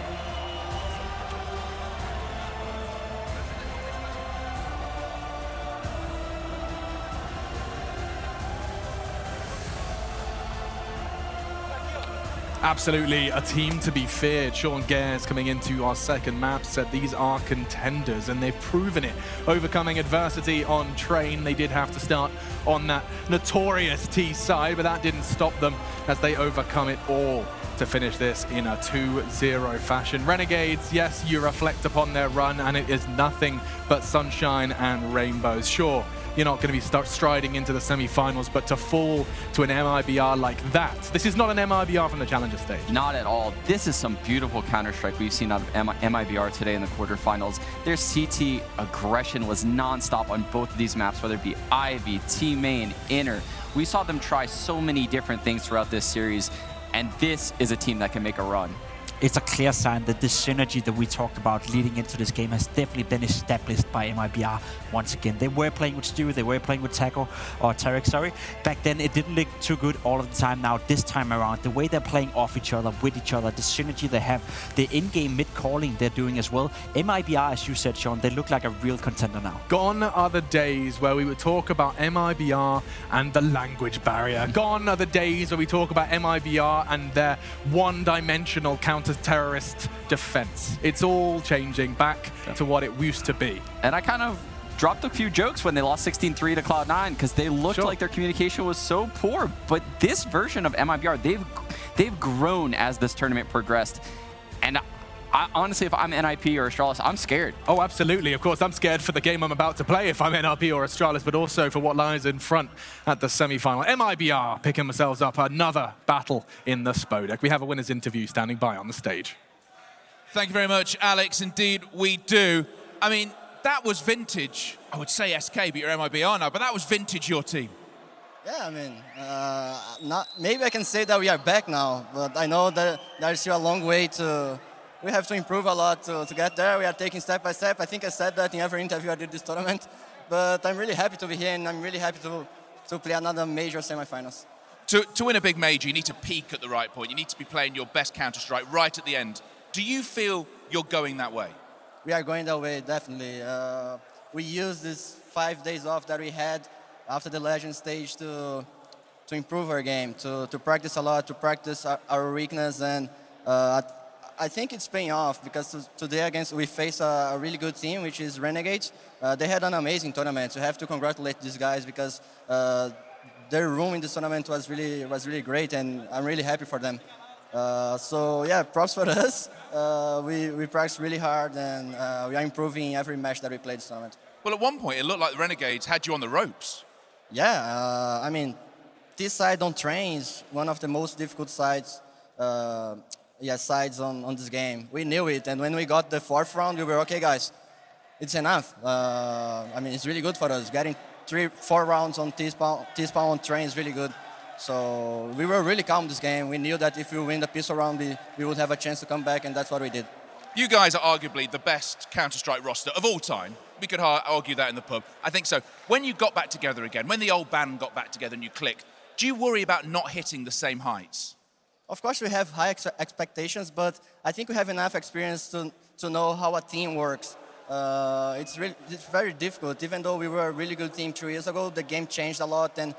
Absolutely a team to be feared. Sean Gares, coming into our second map, said these are contenders, and they've proven it. Overcoming adversity on train, they did have to start on that notorious T side, but that didn't stop them as they overcome it all to finish this in a 2-0 fashion. Renegades, yes, you reflect upon their run, and it is nothing but sunshine and rainbows. Sure, you're not going to be striding into the semi-finals, but to fall to an MIBR like that, this is not an MIBR from the Challenger stage. Not at all. This is some beautiful Counter-Strike we've seen out of MIBR today in the quarterfinals. Their CT aggression was non-stop on both of these maps, whether it be Ivy, T-Main, Inner. We saw them try so many different things throughout this series, and this is a team that can make a run. It's a clear sign that the synergy that we talked about leading into this game has definitely been established by MIBR once again. They were playing with Stu, they were playing with Tarek, sorry. Back then, it didn't look too good all of the time. Now, this time around, the way they're playing off each other, with each other, the synergy they have, the in-game mid-calling they're doing as well. MIBR, as you said, Sean, they look like a real contender now. Gone are the days where we would talk about MIBR and the language barrier. Gone are the days where we talk about MIBR and their one-dimensional counter-terrorist defense. It's all changing back to what it used to be. And I kind of dropped a few jokes when they lost 16-3 to Cloud9 because they looked like their communication was so poor. But this version of MIBR, they've grown as this tournament progressed. And honestly, if I'm NIP or Astralis, I'm scared. Oh, absolutely. Of course, I'm scared for the game I'm about to play if I'm NIP or Astralis, but also for what lies in front at the semi-final. MIBR picking themselves up another battle in the Spodek. We have a winner's interview standing by on the stage. Thank you very much, Alex. Indeed, we do. I mean, that was vintage. I would say SK, but you're MIBR now, but that was vintage, your team. Yeah, I mean, maybe I can say that we are back now, but I know that there's still a long way to... We have to improve a lot to get there. We are taking step by step. I think I said that in every interview I did this tournament, but I'm really happy to be here, and I'm really happy to play another major semifinals. To win a big major, you need to peak at the right point. You need to be playing your best Counter-Strike right at the end. Do you feel you're going that way? We are going that way, definitely. We used this 5 days off that we had after the Legend stage to improve our game, to practice a lot, to practice our weakness, and I think it's paying off because today we face a really good team, which is Renegades. They had an amazing tournament. So I have to congratulate these guys because their room in this tournament was really great, and I'm really happy for them. So yeah, props for us. We practiced really hard, and we are improving every match that we played this tournament. Well, at one point, it looked like the Renegades had you on the ropes. Yeah, I mean, this side on train is one of the most difficult sides. Sides on this game. We knew it, and when we got the 4th round, we were okay, guys. it's enough. I mean, it's really good for us. Getting 3-4 rounds on T-spawn on train is really good. So we were really calm this game. We knew that if we win the pistol round, we would have a chance to come back, and that's what we did. You guys are arguably the best Counter-Strike roster of all time. We could argue that in the pub. I think so. When you got back together again, when the old band got back together and you clicked, do you worry about not hitting the same heights? Of course, we have high expectations, but I think we have enough experience to know how a team works. It's very difficult. Even though we were a really good team 2 years ago, the game changed a lot, and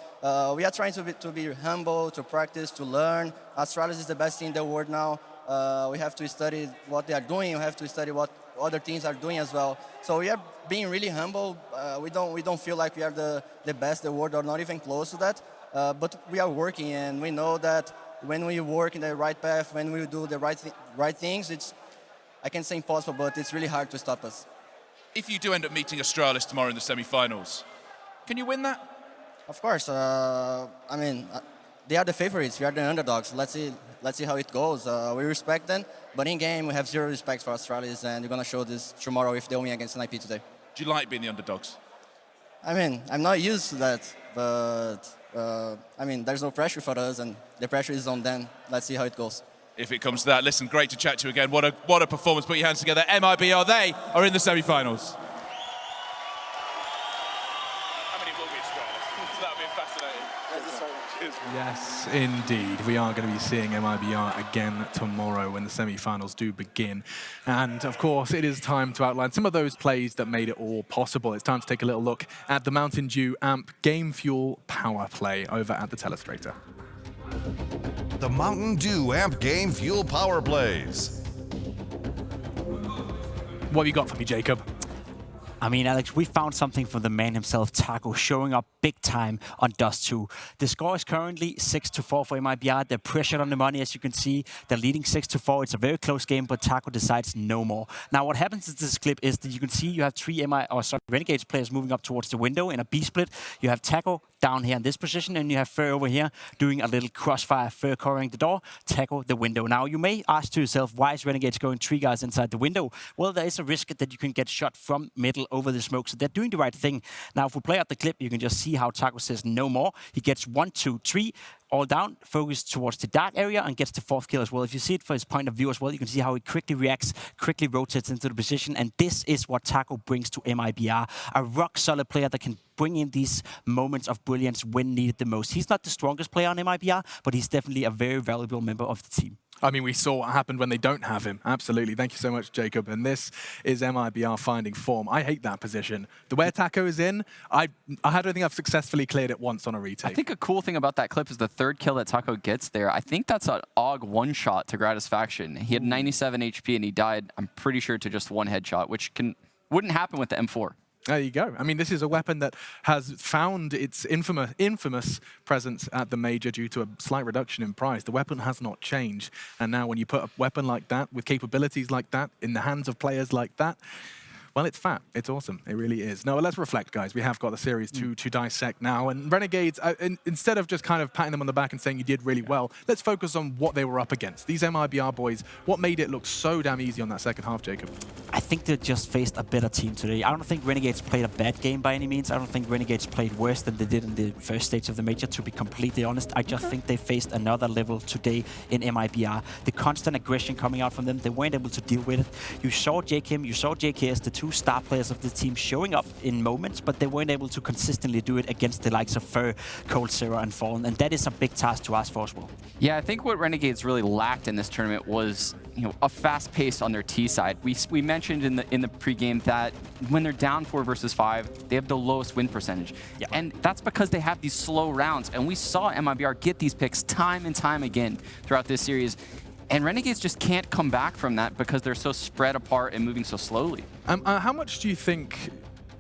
we are trying to be humble, to practice, to learn. Astralis is the best team in the world now. We have to study what they are doing. We have to study what other teams are doing as well. So we are being really humble. We don't feel like we are the best in the world or not even close to that. But we are working, and we know that when we work in the right path, when we do the right things, it's, I can't say impossible, but it's really hard to stop us. If you do end up meeting Astralis tomorrow in the semi-finals, can you win that? Of course. I mean, they are the favorites. We are the underdogs. Let's see how it goes. We respect them, but in game we have zero respect for Astralis, and we're gonna show this tomorrow if they win against NIP today. Do you like being the underdogs? I mean, I'm not used to that, but I mean, there's no pressure for us, and the pressure is on them. Let's see how it goes. If it comes to that, listen, great to chat to you again. What a performance. Put your hands together. MIBR, they are in the semi-finals. How many will be Astralis? That'll be fascinating. Yes, indeed. We are going to be seeing MIBR again tomorrow when the semi-finals do begin. And, of course, it is time to outline some of those plays that made it all possible. It's time to take a little look at the Mountain Dew AMP Game Fuel Power Play over at the Telestrator. The Mountain Dew AMP Game Fuel Power Plays. What have you got for me, Jacob? I mean, Alex, we found something from the man himself, Taco, showing up big time on Dust 2. The score is currently 6-4 for MIBR. They're pressured on the money, as you can see. They're leading 6-4. It's a very close game, but Taco decides no more. Now, what happens in this clip is that you can see you have three Renegades players moving up towards the window in a B-split. You have Taco down here in this position, and you have Fur over here doing a little crossfire, Fur covering the door, Taco the window. Now, you may ask to yourself, why is Renegades going 3 guys inside the window? Well, there is a risk that you can get shot from middle over the smoke, so they're doing the right thing. Now, if we play out the clip, you can just see how Taco says no more. He gets 1, 2, 3, all down, focused towards the dark area, and gets the 4th kill as well. If you see it from his point of view as well, you can see how he quickly reacts, quickly rotates into the position, and this is what Taco brings to MIBR. A rock-solid player that can bring in these moments of brilliance when needed the most. He's not the strongest player on MIBR, but he's definitely a very valuable member of the team. I mean, we saw what happened when they don't have him. Absolutely. Thank you so much, Jacob. And this is MIBR finding form. I hate that position. The way Taco is in, I don't think I've successfully cleared it once on a retake. I think a cool thing about that clip is the 3rd kill that Taco gets there. I think that's an AUG one-shot to Gratisfaction. He had 97 HP and he died, I'm pretty sure, to just 1 headshot, which wouldn't happen with the M4. There you go. I mean, this is a weapon that has found its infamous presence at the Major due to a slight reduction in price. The weapon has not changed. And now when you put a weapon like that, with capabilities like that, in the hands of players like that, well, it's fat. It's awesome. It really is. Now, let's reflect, guys. We have got the Series 2 to dissect now. And Renegades, instead of just kind of patting them on the back and saying you did really well, let's focus on what they were up against. These MIBR boys, what made it look so damn easy on that second half, Jacob? I think they just faced a better team today. I don't think Renegades played a bad game by any means. I don't think Renegades played worse than they did in the first stage of the Major, to be completely honest. I just think they faced another level today in MIBR. The constant aggression coming out from them, they weren't able to deal with it. You saw JKim, you saw JKS, the 2 star players of the team showing up in moments, but they weren't able to consistently do it against the likes of Fur, Cold Zero, and Fallen, and that is a big task to ask for as well. Yeah, I think what Renegades really lacked in this tournament was, a fast pace on their T side. We mentioned in the pregame that when they're down 4 versus 5, they have the lowest win percentage. Yeah. And that's because they have these slow rounds. And we saw MIBR get these picks time and time again throughout this series. And Renegades just can't come back from that because they're so spread apart and moving so slowly. How much do you think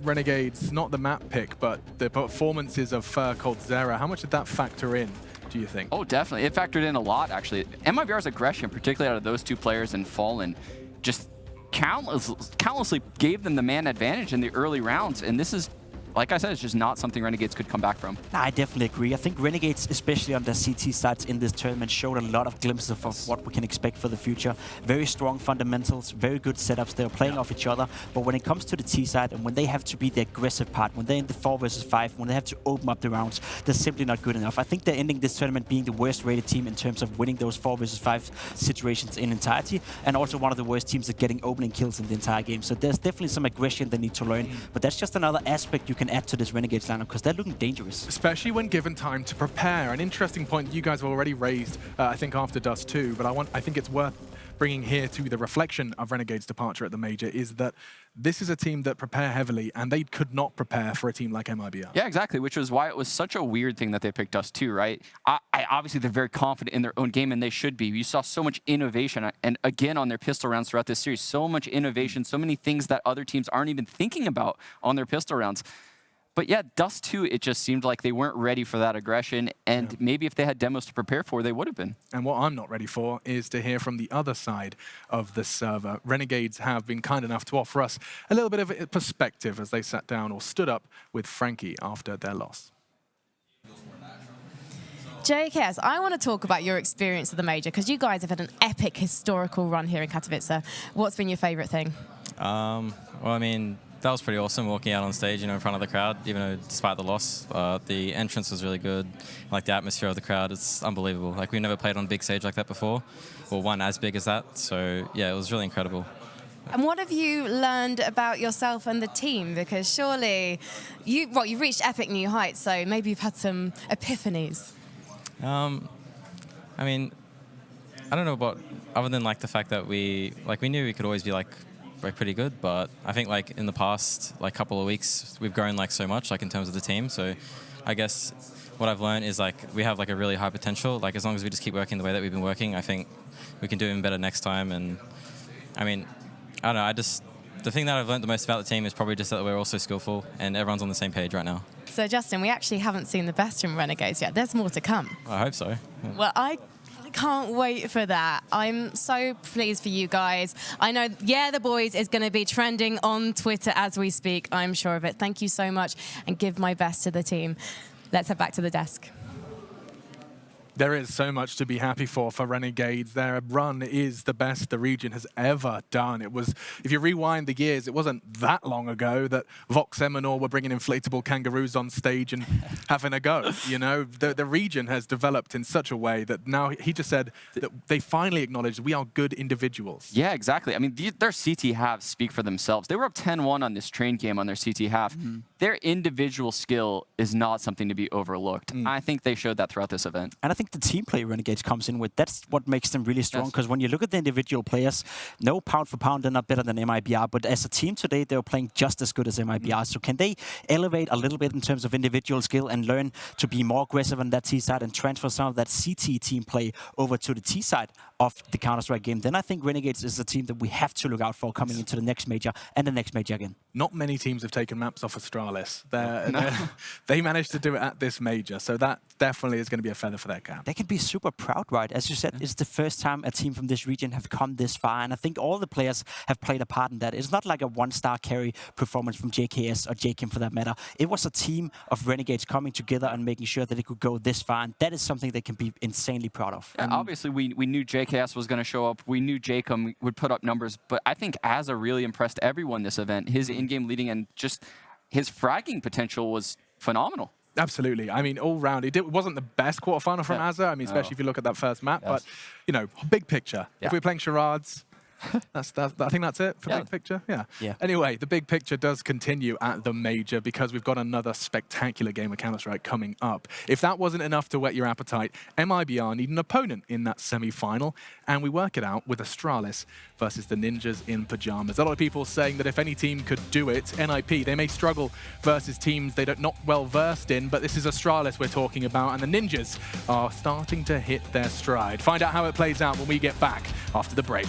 Renegades, not the map pick, but the performances of Cold Zero, how much did that factor in, do you think? Oh, definitely. It factored in a lot, actually. MIBR's aggression, particularly out of those 2 players and Fallen, just countlessly gave them the man advantage in the early rounds. And this is like I said, it's just not something Renegades could come back from. Nah, I definitely agree. I think Renegades, especially on their CT sides in this tournament, showed a lot of glimpses of what we can expect for the future. Very strong fundamentals, very good setups. They're playing off each other. But when it comes to the T side, and when they have to be the aggressive part, when they're in the 4 versus 5, when they have to open up the rounds, they're simply not good enough. I think they're ending this tournament being the worst rated team in terms of winning those 4 versus 5 situations in entirety, and also one of the worst teams at getting opening kills in the entire game. So there's definitely some aggression they need to learn. But that's just another aspect you can add to this Renegades lineup, because they're looking dangerous. Especially when given time to prepare. An interesting point that you guys have already raised, I think after Dust 2, but I think it's worth bringing here to the reflection of Renegade's departure at the Major, is that this is a team that prepare heavily, and they could not prepare for a team like MIBR. Yeah, exactly, which was why it was such a weird thing that they picked us too, right? Obviously, they're very confident in their own game, and they should be. You saw so much innovation, and again, on their pistol rounds throughout this series, so much innovation, so many things that other teams aren't even thinking about on their pistol rounds. But yeah, Dust 2, it just seemed like they weren't ready for that aggression, and maybe if they had demos to prepare for, they would have been. And what I'm not ready for is to hear from the other side of the server. Renegades have been kind enough to offer us a little bit of a perspective as they sat down or stood up with Frankie after their loss. JKS, I want to talk about your experience at the Major, because you guys have had an epic historical run here in Katowice. What's been your favorite thing? Well, I mean, that was pretty awesome, walking out on stage, in front of the crowd, even though despite the loss. The entrance was really good. Like, the atmosphere of the crowd, it's unbelievable. Like, we've never played on a big stage like that before, or one as big as that. So, yeah, it was really incredible. And what have you learned about yourself and the team? Because surely, you've reached epic new heights, so maybe you've had some epiphanies. I mean, I don't know about, other than, the fact that we knew we could always be, pretty good, but I think in the past couple of weeks we've grown so much in terms of the team. So I guess what I've learned is we have a really high potential. As long as we just keep working the way that we've been working, I think we can do even better next time. And I mean, I don't know, the thing that I've learned the most about the team is probably just that we're all so skillful and everyone's on the same page right now. So Justin, we actually haven't seen the best from Renegades yet. There's more to come. I hope so. Yeah. Well, I can't wait for that. I'm so pleased for you guys. I know, yeah, the boys is going to be trending on Twitter as we speak. I'm sure of it. Thank you so much, and give my best to the team. Let's head back to the desk. There is so much to be happy for Renegades. Their run is the best the region has ever done. It was, if you rewind the years, it wasn't that long ago that Vox Eminor were bringing inflatable kangaroos on stage and having a go. The region has developed in such a way that now he just said that they finally acknowledged we are good individuals. Yeah, exactly. I mean, their CT halves speak for themselves. They were up 10-1 on this train game on their CT half. Their individual skill is not something to be overlooked. I think they showed that throughout this event. And I think the team play Renegades comes in with, that's what makes them really strong, because when you look at the individual players, no, pound for pound, they're not better than MIBR, but as a team today, they're playing just as good as MIBR. So can they elevate a little bit in terms of individual skill and learn to be more aggressive on that T side and transfer some of that CT team play over to the T side of the Counter-Strike game? Then I think Renegades is a team that we have to look out for coming into the next Major and the next Major again. Not many teams have taken maps off Astralis. They managed to do it at this Major, so that definitely is going to be a feather for their cap. They can be super proud, right? As you said, it's the first time a team from this region have come this far, and I think all the players have played a part in that. It's not like a one-star carry performance from JKS or JKIM for that matter. It was a team of Renegades coming together and making sure that it could go this far, and that is something they can be insanely proud of. Yeah, obviously, we knew JKS was going to show up. We knew JKIM would put up numbers, but I think Azza really impressed everyone this event. His in-game leading and just his fragging potential was phenomenal. Absolutely. I mean, all round, it wasn't the best quarterfinal from Azza. I mean, especially if you look at that first map. But, big picture. Yeah. If we're playing charades, I think that's it for big picture. Yeah. Anyway, the big picture does continue at the Major because we've got another spectacular game of Counter-Strike coming up. If that wasn't enough to whet your appetite, MIBR need an opponent in that semi-final, and we work it out with Astralis versus the Ninjas in Pajamas. A lot of people saying that if any team could do it, NIP, they may struggle versus teams they don't not well versed in, but this is Astralis we're talking about, and the Ninjas are starting to hit their stride. Find out how it plays out when we get back after the break.